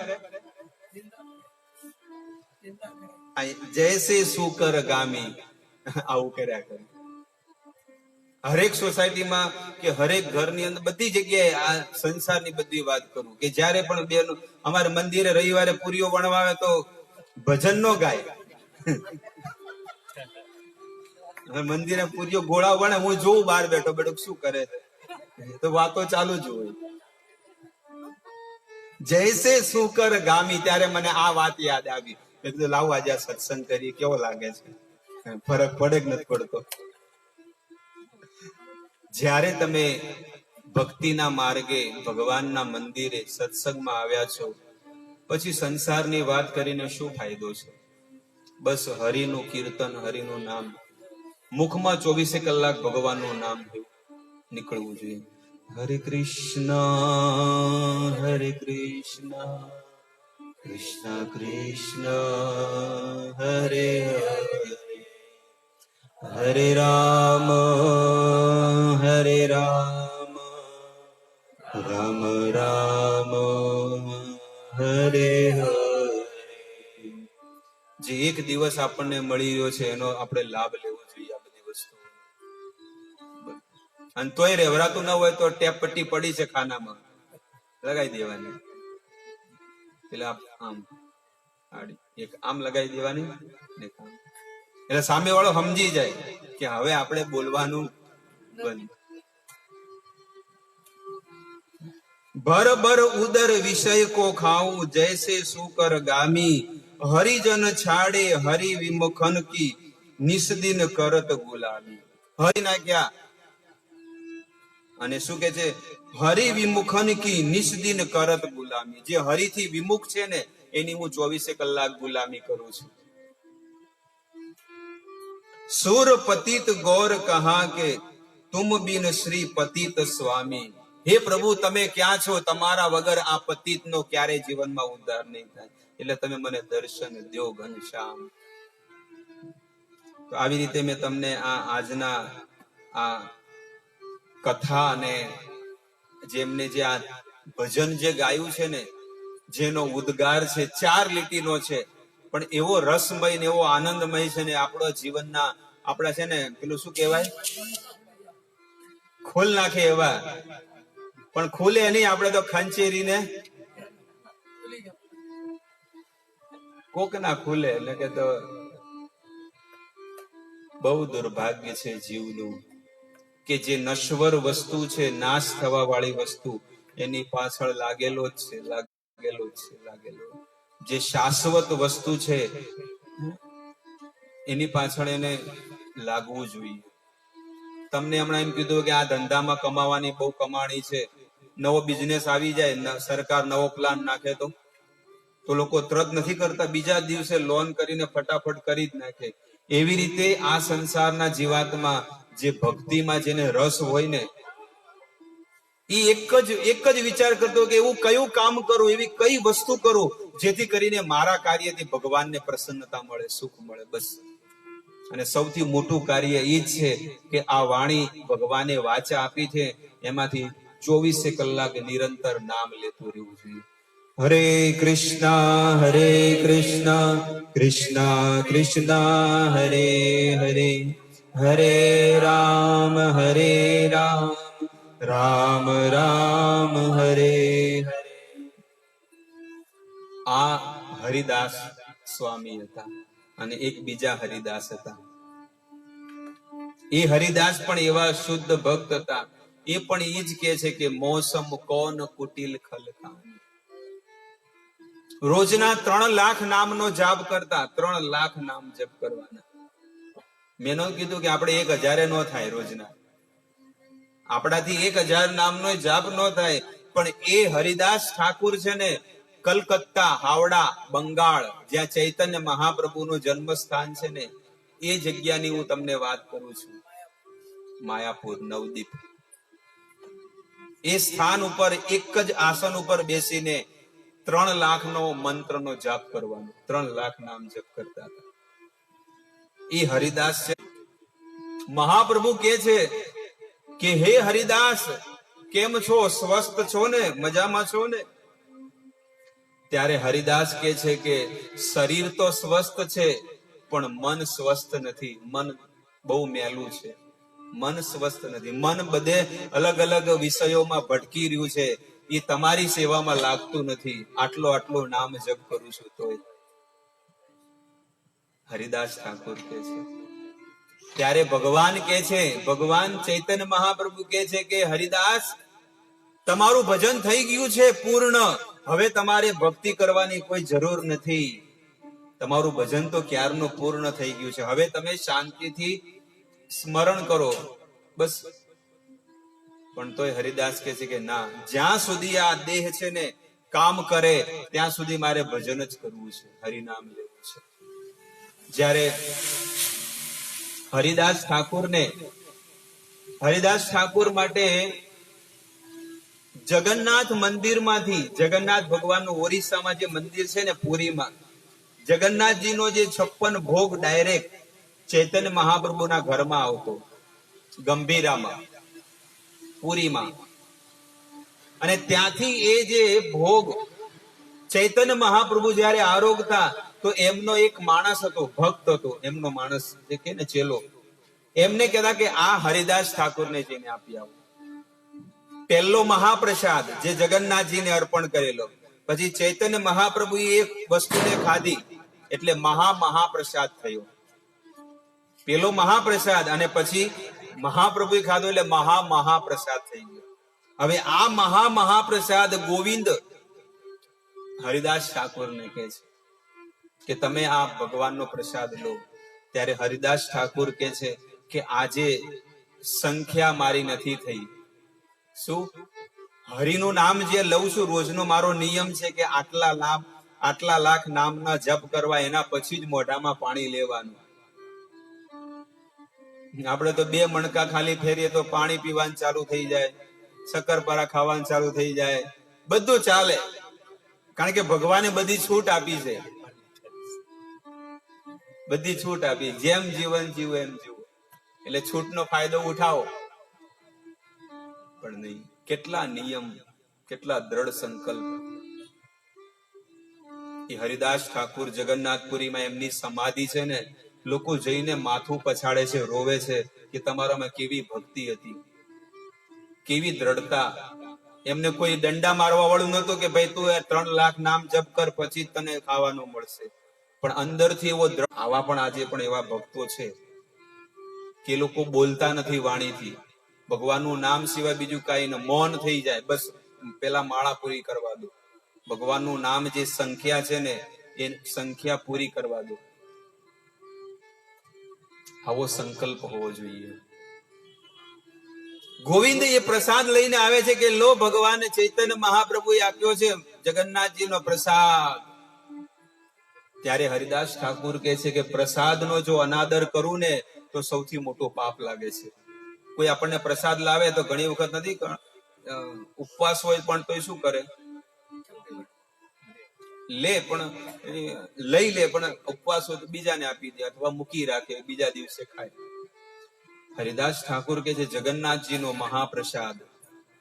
જૈસે સુકર ગામી, આવું કર્યા કરે. હરેક સોસાયટીમાં કે હરેક ઘરની અંદર બધી જગ્યાએ આ સંસારની બધી વાત કરું કે જયારે પણ બેન અમારે મંદિરે રવિવારે પૂરીઓ વણવાવે તો ભજન નો ગાય. મંદિરે પૂરીઓ ગોળા વણે, હું જોઉં બહાર બેઠો શું કરે છે, તો વાતો ચાલુ જ હોય. જૈસે સુકર ગામી. ત્યારે મને આ વાત યાદ આવી. મેં કીધું લાવો આજે આ સત્સંગ કરીએ, કેવો લાગે છે? ફરક પડે કે નથી પડતો? જ્યારે તમે ભક્તિના માર્ગે ભગવાનના મંદિરે સત્સંગમાં આવ્યા છો, પછી સંસારની વાત કરીને શું ફાયદો છે? બસ હરિનું કીર્તન, હરિનું નામ, મુખમાં 24 કલાક ભગવાનનું નામ નીકળવું જોઈએ. હરે કૃષ્ણ કૃષ્ણ કૃષ્ણ હરે હરે, હરે રામ રામ રામ હરે હરે. જે એક દિવસ આપણને મળી રહ્યો છે એનો આપણે લાભ લેવો જોઈએ આ બધી વસ્તુ. અને તોય રેવરાતું ના હોય તો ટેપ પટ્ટી પડી છે ખાનામાં, લગાવી દેવાની. એટલે આમ એક આમ લગાવી દેવાની ને આમ. એટલે સામે વાળો સમજી જાય કે હવે આપણે બોલવાનું બંધ. ભર ભર ઉદર વિષય કો ખાઉં જૈસે સુકર ગામી, હરિજન છાડે હરિ વિમુખન કી નિસ્દિન કરત ગુલામી. હરિ નાખ્યા અને શું કે છે? હરિ વિમુખન કી નિસ્દિન કરત ગુલામી. જે હરિથી વિમુખ છે ને એની હું 24 કલાક ગુલામી કરું છું. સુર પતિત ગૌર કહા કે તુમ બિન શ્રી પતિત સ્વામી. હે પ્રભુ, તમે ક્યાં છો? તમારા વગર આ પતિત નો ક્યારે જીવનમાં ઉદ્ધાર નહીં થાય. એટલે તમે મને દર્શન દ્યો ઘનશ્યામ. તો આવી રીતે મેં તમને આજના આ કથા અને જેમને જે આ ભજન જે ગાયું છે ને, જેનો ઉદ્ગાર છે 4 લીટીનો છે, પણ એવો રસમય ને એવો આનંદમય છે ને, આપણો જીવનના આપણા છે ને પેલું શું કહેવાય, ખોલ નાખે એવા. પણ ખુલે નહીં, આપણે તો ખંચેરીને કોક ના ખુલે. એટલે કે તો બહુ દુર્ભાગ્ય છે જીવનું કે જે નશ્વર વસ્તુ છે, નાશ થવા વાળી વસ્તુ, એની પાછળ લાગેલો જ છે, લાગેલો જ છે, લાગેલો. જે શાશ્વત વસ્તુ છે એની પાછળ એને લાગવું જોઈએ. તમને હમણાં એમ કીધું કે આ ધંધામાં કમાવાની બહુ કમાણી છે, નવો બિઝનેસ આવી જાય, સરકાર નવો પ્લાન નાખે તો લોકો તરત નથી કરતા, બીજા દિવસે લોન કરીને ફટાફટ કરી જ નાખે. એવી રીતે આ સંસારના જીવાતમાં જે ભક્તિમાં જેને રસ હોય ને, એ એક જ વિચાર કરતો કે એવું કયું કામ કરું, એવી કઈ વસ્તુ કરું જેથી કરીને મારા કાર્યથી ભગવાનને પ્રસન્નતા મળે, સુખ મળે, બસ. અને સૌથી મોટું કાર્ય એ જ છે કે આ વાણી ભગવાને વાચા આપી છે, એમાંથી 24 કલાક નિરંતર નામ લેતું રહેવું જોઈએ. હરે કૃષ્ણ કૃષ્ણ કૃષ્ણ હરે હરે, હરે રામ રામ રામ હરે હરે. આ હરિદાસ સ્વામી હતા અને એક બીજા હરિદાસ હતા. એ હરિદાસ પણ એવા શુદ્ધ ભક્ત હતા. એ પણ એ જ કે છે કે મોસમ કોન કુટિલ ખલકાન. રોજના 3 લાખ નામનો જાપ કરતા. 3 લાખ નામ જપ કરવાના. મેં ન કીધું કે આપણે 1000 નો થાય રોજના, આપણાથી 1000 નામનો જાપ ન થાય, પણ એ હરિદાસ ઠાકુર છે ને, કલકત્તા, હાવડા, બંગાળ, જ્યાં ચૈતન્ય મહાપ્રભુનું જન્મ સ્થાન છે ને, એ જગ્યાની હું તમને વાત કરું છું. માયાપુર, નવદીપ. એ સ્થાન ઉપર એક જ આસન ઉપર બેસીને 3 લાખનો મંત્રનો જાપ કરવાનો. 3 લાખ નામ જપ કરતા હતા. એ હરિદાસ છે. મહાપ્રભુ કે છે કે હે હરિદાસ, કેમ છો? સ્વસ્થ છો ને? મજામાં છો ને? ત્યારે હરિદાસ કે છે કે શરીર તો સ્વસ્થ છે, પણ મન સ્વસ્થ નથી. મન બહુ મેલું છે, મન સ્વસ્થ નથી. મન બધે અલગ અલગ વિષયોમાં ભટકી રહ્યું છે. એ તમારી સેવામાં લાગતું નથી. આટલો નામ જપ કરું છું તોય. હરિદાસ ઠાકુર કે છે. ત્યારે ભગવાન કે છે, ભગવાન ચૈતન્ય મહાપ્રભુ કે છે કે હરિદાસ, તમારું ભજન થઈ ગયું છે પૂર્ણ. હવે તમારે ભક્તિ કરવાની કોઈ જરૂર નથી. તમારું ભજન તો ક્યારનું પૂર્ણ થઈ ગયું છે. હવે તમે શાંતિથી સ્મરણ કરો, બસ. પણ તોય હરિદાસ કે છે કે ના, જ્યાં સુધી આ દેહ છે ને કામ કરે, ત્યાં સુધી મારે ભજન જ કરવું છે, હરિનામ લેવું છે. જ્યારે હરિદાસ ઠાકુર માટે જગન્નાથ મંદિરમાંથી, જગન્નાથ ભગવાનનું ઓરિસ્સામાં જે મંદિર છે ને, પુરીમાં, જગન્નાથજીનો જે 56 ભોગ ડાયરેક્ટ ચૈતન્ય મહાપ્રભુના ઘરમાં આવતો, ગંભીરામાં, પુરીમાં. અને ત્યાંથી એ જે ભોગ ચૈતન્ય મહાપ્રભુ જયારે આરોગતા તો એમનો એક માણસ હતો, ભક્ત હતો, એમનો માણસ જે કે ને ચેલો, એમને કહેતા કે આ હરિદાસ ઠાકોરને જઈને આપી આવો. પહેલો મહાપ્રસાદ જે જગન્નાથજીને અર્પણ કરેલો, પછી ચૈતન્ય મહાપ્રભુએ એક વસ્તુને ખાધી એટલે મહાપ્રસાદ થયો. પેલો મહાપ્રસાદ અને પછી મહાપ્રભુએ ખાધો એટલે મહાપ્રસાદ થઈ ગયો. હવે આ મહાપ્રસાદ ગોવિંદ હરિદાસ ઠાકોરને કહે છે કે તમે આ ભગવાનનો પ્રસાદ લો. ત્યારે હરિદાસ ઠાકોર કહે છે કે આજે સંખ્યા મારી નથી થઈ. શું? હરિનું નામ જે લઉં છું, રોજનો મારો નિયમ છે કે આટલા લાખ નામના જપ કરવા, એના પછી જ મોઢામાં પાણી લેવાનું. આપણે તો 2 મણકા ખાલી ફેરીએ તો પાણી પીવાનું ચાલુ થઈ જાય, શક્કરપારા ખાવાનું ચાલુ થઈ જાય, બધું ચાલે. કારણ કે ભગવાને બધી છૂટ આપી છે, બધી છૂટ આપી. જેમ જીવન જીવો એમ જીવો, એટલે છૂટનો ફાયદો ઉઠાવો. પણ નહીં, કેટલા નિયમ, કેટલા દ્રઢ સંકલ્પ. એ હરિદાસ ઠાકુર જગન્નાથપુરીમાં એમની સમાધિ છે ને, લોકો જઈને માથું પછાડે છે, રોવે છે કે તમારામાં કેવી ભક્તિ હતી, કેવી દ્રઢતા. એમને કોઈ દંડા મારવા વાળું નતું કે ભાઈ તું 3 લાખ નામ જપ કર પછી તને ખાવાનું મળશે. પણ અંદરથી એવો આવા પણ આજે પણ એવા ભક્તો છે કે લોકો બોલતા નથી વાણીથી, ભગવાનનું નામ સિવાય બીજું કઈ ન, મૌન થઈ જાય, બસ પેલા માળા પૂરી કરવા દો. ભગવાનનું નામ જે સંખ્યા છે ને એ સંખ્યા પૂરી કરવા દો. આવો સંકલ્પ હોવો જોઈએ. ગોવિંદ એ પ્રસાદ લઈને આવે છે કે લો, ભગવાન ચૈતન્ય મહાપ્રભુએ આપ્યો છે જગન્નાથજીનો પ્રસાદ. ત્યારે હરિદાસ ઠાકુર કહે છે કે પ્રસાદનો જો અનાદર કરું ને તો સૌથી મોટો પાપ લાગે છે. કોઈ આપણને પ્રસાદ લાવે તો ઘણી વખત નથી, ઉપવાસ હોય પણ તો શું કરે, લે પણ લઈ લે, પણ ઉપવાસ હોય તો બીજાને આપી દે અથવા મૂકી રાખે, બીજા દિવસે ખાય. હરિદાસ ઠાકુર કે છે જગન્નાથજીનો મહાપ્રસાદ,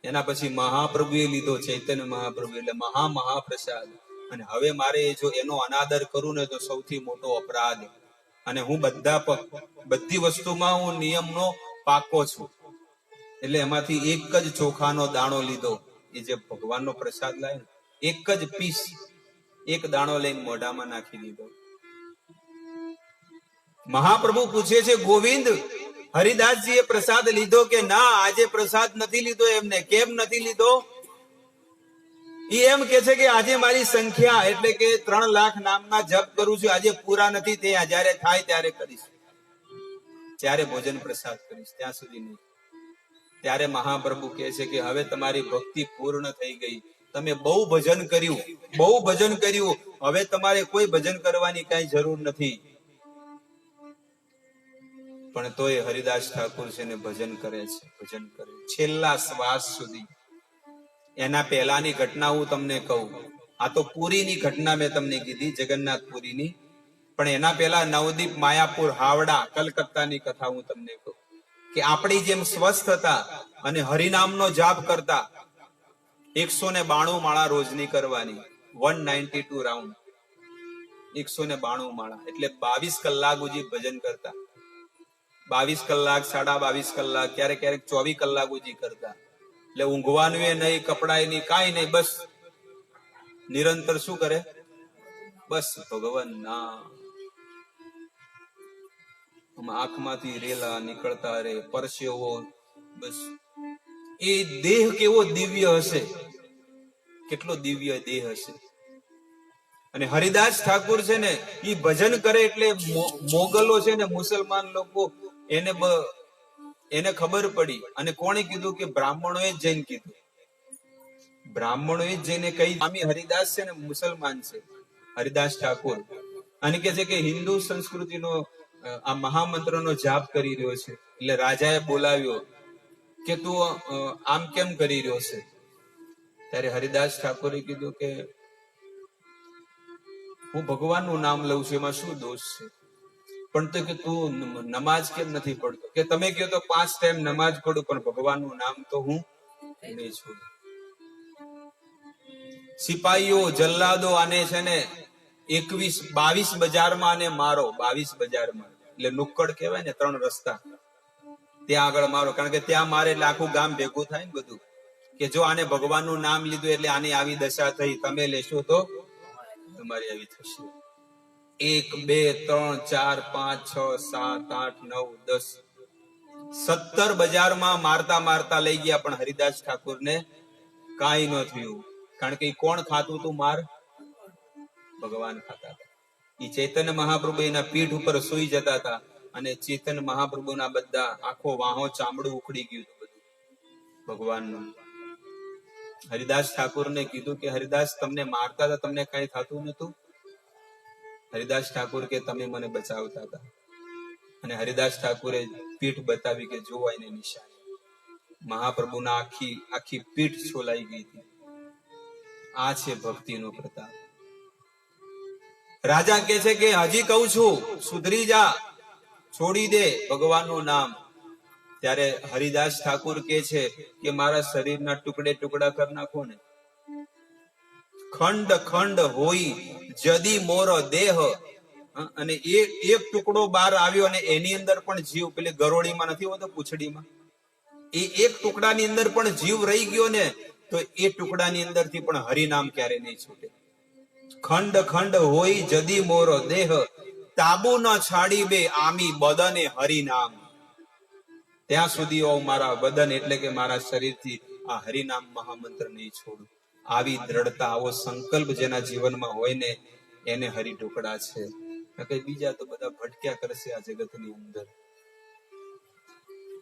એના પછી મહાપ્રભુએ લીધો, ચૈતન્ય મહાપ્રભુ, એટલે મહાપ્રસાદ. અને હવે મારે જો એનો અનાદર કરું ને તો સૌથી મોટો અપરાધ. અને હું બધી વસ્તુમાં હું નિયમનો પાકો છું. એટલે એમાંથી એક જ ચોખાનો દાણો લીધો, એ જે ભગવાનનો પ્રસાદ લાવે ને, એક જ પીસ, એક દાણો લઈને મોઢામાં નાખી દીધો. મહાપ્રભુ પૂછે છે ગોવિંદ, હરિદાસજી એ પ્રસાદ લીધો કે ના? આજે પ્રસાદ નથી લીધો. એમને કેમ નથી લીધો? એમ કે છે કે આજે મારી સંખ્યા એટલે કે 3 લાખ નામના જપ કરું છું, આજે પૂરા નથી થયા. જયારે થાય ત્યારે કરીશ, ત્યારે ભોજન પ્રસાદ કરીશ, ત્યાં સુધી નહીં. ત્યારે મહાપ્રભુ કહે છે કે હવે તમારી ભક્તિ પૂર્ણ થઈ ગઈ, તમે બહુ ભજન કર્યું, હવે તમારે કોઈ ભજન કરવાની કઈ જરૂર નથી. પણ તોય હરિદાસ ઠાકુર છે ને ભજન કરે છેલ્લા શ્વાસ સુધી. એના પહેલાની ઘટના હું તમને કહું. આ તો પુરીની ઘટના મેં તમને કીધી, જગન્નાથ પુરીની. પણ એના પહેલા નવદીપ, માયાપુર, હાવડા, કલકત્તાની કથા હું તમને કહું કે આપણી જેમ સ્વસ્થ હતા અને હરિનામનો જાપ કરતા. 192 માળા રોજની કરવાની, 192 રાઉન્ડ, 192 માળા એટલે 22 કલાક સુધી ભજન કરતા. 22 કલાક, 22.5 કલાક, ક્યારેક 24 કલાક સુધી કરતા. એટલે ઊંઘવાનું એ નહીં, કપડાય નહીં, કાંઈ નહીં, બસ નિરંતર શું કરે? બસ ભગવાન નામ. આંખમાંથી રેલા નીકળતા રે, પરસેવો, બસ. એ દેહ કેવો દિવ્ય હશે, કેટલો દિવ્ય દેહ હશે. અને હરિદાસ ઠાકુર છે ને એ ભજન કરે એટલે મોગલો છે ને, મુસલમાન લોકો, એને ખબર પડી. અને કોણે કીધું? કે બ્રાહ્મણોએ જ જઈને કીધું. બ્રાહ્મણોએ જ જઈને કહી, સ્વામી હરિદાસ છે ને મુસલમાન છે, હરિદાસ ઠાકુર. અને કે છે કે હિન્દુ સંસ્કૃતિનો આ મહામંત્રનો જાપ કરી રહ્યો છે. એટલે રાજાએ બોલાવ્યો કે તું આમ કેમ કરી રહ્યો છે? ત્યારે હરિદાસ ઠાકોરે કીધું કે હું ભગવાનનું નામ લઉં છું, એમાં શું દોષ છે? પણ તો કે તું નમાજ કેમ નથી પડતો? કે તમે કહો તો 5 ટાઈમ નમાજ પડું, પણ ભગવાનનું નામ તો હું નહીં છોડું. સિપાહીઓ જલ્લાદો આને છે ને 22 બજારમાં આને મારો, 22 બજારમાં, એટલે નુક્કડ કહેવાય ને, 3 રસ્તા, ત્યાં આગળ મારો. કારણ કે ત્યાં મારે એટલે આખું ગામ ભેગું થાય ને બધું, કે જો આને ભગવાનનું નામ લીધું એટલે આની આવી દશા થઈ, તમે લેશો તો તમારી આવી થશે. 1 2 3 4 5 6 7 8 9 10 17 બજારમાં મારતા મારતા લઈ ગયા, પણ હરિદાસ ઠાકુરને કાંઈ ન થયું. કારણ કે કોણ ખાતું તું માર? ભગવાન ખાતા હતા. એ ચૈતન્ય મહાપ્રભુ એના પીઠ ઉપર સુઈ જતા હતા, અને ચૈતન્ય મહાપ્રભુના બધા આખો વાહો ચામડું ઉખડી ગયું હતું બધું ભગવાનનું. હરિદાસ ઠાકુરને કીધું કે હરિદાસ તમને મારતા હતા, તમને કઈ થતું નતું? હરિદાસ ઠાકુર કે તમે મને બચાવતા હતા. અને હરિદાસ ઠાકુરે પીઠ બતાવી કે જોવા એને નિશાની. મહાપ્રભુના આખી પીઠ છોલાઈ ગઈ હતી. આ છે ભક્તિનો પ્રતાપ. રાજા કે છે કે હજી કહું છું, સુધરી જા, છોડી દે ભગવાનનું નામ. ત્યારે હરિદાસ ઠાકુર કે છે કે મારા શરીરના ટુકડે ટુકડા કરી નાખો ને. ખંડ ખંડ હોઈ જદી મોરો દેહ. અને એક ટુકડો બહાર આવ્યો, અને એની અંદર પણ જીવ, પેલી ગરોળીમાં નથી હોતો પૂંછડીમાં, એ એક ટુકડાની અંદર પણ જીવ રહી ગયો ને, તો એ ટુકડાની અંદરથી પણ હરિનામ ક્યારે નહીં છૂટે. ખંડ ખંડ હોય જદી મોરો દેહ, તાબુ ન છાડી બે આમી બદને હરિનામ. ત્યાં સુધી મારા બદન એટલે કે મારા શરીરથી આ હરિનામ મહામંત્ર નહીં છોડું. આવી દ્રઢતા, આવો સંકલ્પ જેના જીવનમાં હોય ને, એને હરિ ઢોકળા છે. બીજા તો બધા ભટક્યા કરશે આ જગતની અંદર.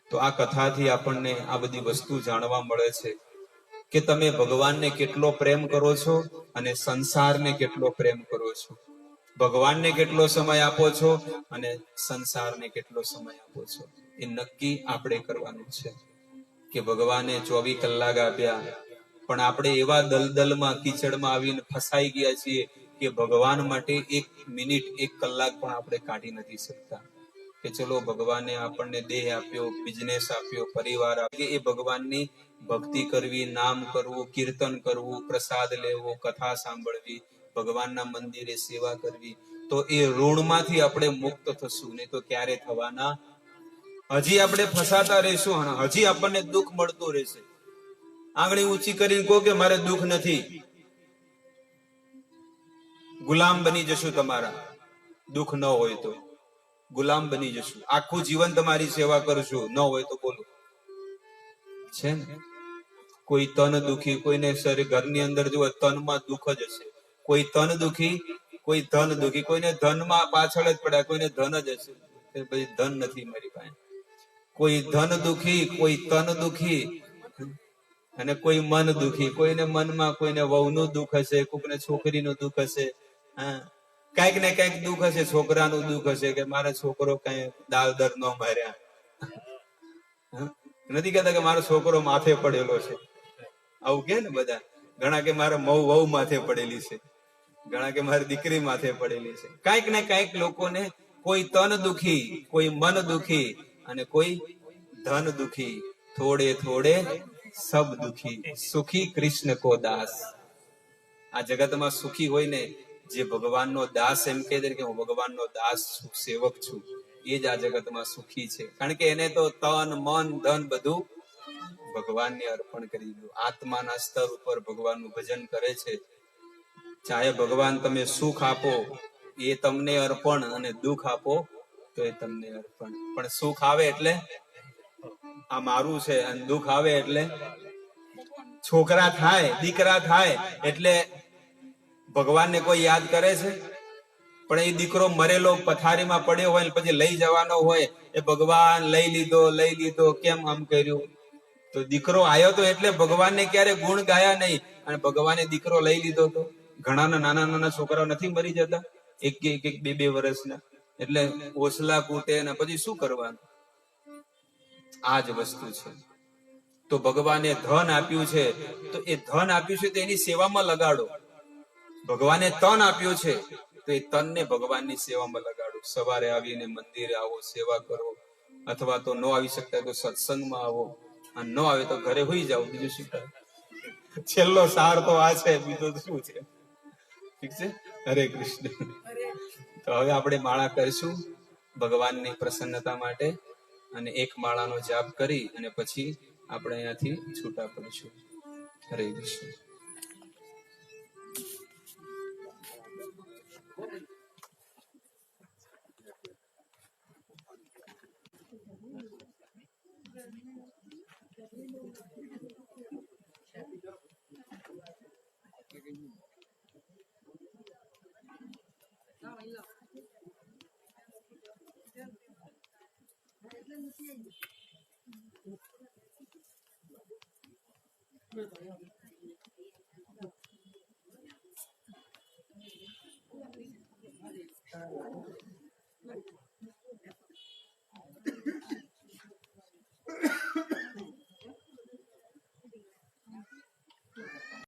તો આ કથાથી આપણને આ બધી વસ્તુ જાણવા મળે છે કે તમે ભગવાનને કેટલો પ્રેમ કરો છો અને સંસારને કેટલો પ્રેમ કરો છો. ભગવાનને કેટલો સમય આપો છો અને સંસારને કેટલો સમય આપો છો. એ નક્કી આપણે કરવાનું છે. કે ભગવાને 24 કલાક આપ્યા, પણ આપણે એવા દલદલમાં કીચડમાં આવીને ફસાઈ ગયા છીએ કે ભગવાન માટે 1 મિનિટ 1 કલાક પણ આપણે કાઢી નથી શકતા. કે ચલો ભગવાને આપણને દેહ આપ્યો, બિઝનેસ આપ્યો, પરિવાર આપ્યો, એ ભગવાનની ભક્તિ કરવી, નામ કરવું, કીર્તન કરવું, પ્રસાદ લેવો, કથા સાંભળવી, ભગવાનના મંદિરે સેવા કરવી, તો એ ઋણમાંથી આપણે મુક્ત થશું. નહીં તો ક્યારે થવાના? હજી આપણે ફસાતા રહીશું, હજી આપણને દુઃખ મળતું રહેશે. આંગળી ઊંચી કરીને કહો કે મારે દુઃખ નથી, ગુલામ બની જશું. તમારા દુઃખ ન હોય તો ગુલામ બની જશું. આખું જીવન તમારી સેવા કરશું, ન હોય તો બોલો. છે ને, કોઈ તન દુખી, કોઈને શરીર ઘરની અંદર જો તનમાં દુઃખ જ હશે. કોઈ તન દુખી, કોઈ ધન દુખી, કોઈને ધનમાં પાછળ જ પડ્યા, કોઈને ધન જ હશે. પછી ધન નથી મારી પાસે. કોઈ ધન દુખી, કોઈ તન દુખી, અને કોઈ મન દુખી. કોઈને મનમાં કોઈને વહુનું દુઃખ હશે, કોઈને છોકરીનું દુઃખ હશે, કઈક ને કઈક દુઃખ હશે. છોકરાનું દુઃખ હશે કે મારા છોકરો કઈ દાળ દર ન માર્યા. નથી કહેતા કે મારો છોકરો માથે પડેલો છે, આવું કે ને બધા. ઘણા કે મારા વહુ માથે પડેલી છે, ઘણા કે મારી દીકરી માથે પડેલી છે. કઈક ને કઈક લોકોને કોઈ તન દુખી, કોઈ મન દુખી, અને કોઈ ધન દુખી. થોડે થોડે સબ દુખી, સુખી કૃષ્ણ કો દાસ. આ જગતમાં સુખી હોય ને, જે ભગવાનનો દાસ એમ કહે છે કે હું ભગવાનનો દાસ છું, સેવક છું, એ જ આ જગતમાં સુખી છે. કારણ કે એને તો તન મન ધન બધું ભગવાનને અર્પણ કરી દીધું. આત્માના સ્તર ઉપર ભગવાનનું ભજન કરે છે. ચાહે ભગવાન તમે સુખ આપો એ તમને અર્પણ, અને દુઃખ આપો તો એ તમને અર્પણ. પણ સુખ આવે એટલે આ મારું છે, અને દુઃખ આવે એટલે છોકરા થાય, દીકરા થાય એટલે ભગવાનને કોઈ યાદ કરે છે? પણ એ દીકરો મરેલો પથારીમાં પડ્યો હોય, પછી લઈ જવાનો હોય, એ ભગવાન લઈ લીધો કેમ આમ કર્યું? તો દીકરો આવ્યો તો એટલે ભગવાનને ક્યારે ગુણ ગાયા નહીં, અને ભગવાને દીકરો લઈ લીધો. તો ઘણા નાના નાના છોકરાઓ નથી મરી જતા, 1-2 વર્ષના, એટલે ઓસલા કૂટે ને પછી શું કરવાનું? આ જ વસ્તુ છે. તો ભગવાને ધન આપ્યું છે, તો એ ધન આપ્યું છે તો એની સેવામાં લગાડો. ભગવાને તન આપ્યું છે તો એ તનને ભગવાનની સેવામાં લગાડો. સવારે આવીને મંદિરે આવો, સેવા કરો, અથવા તો ન આવી શકતા તો સત્સંગમાં આવો, અને ન આવે તો ઘરે હોઈ જાઓ. બીજું શું થાય? છેલ્લો સાર તો આ છે, બીજો તો શું છે? ઠીક છે. હરે કૃષ્ણ. તો હવે આપણે માળા કરીશું ભગવાનની પ્રસન્નતા માટે, અને એક માળાનો જાપ કરી અને પછી આપણે અહીંયાથી છૂટા પડીશું. હરે કૃષ્ણ. એટલે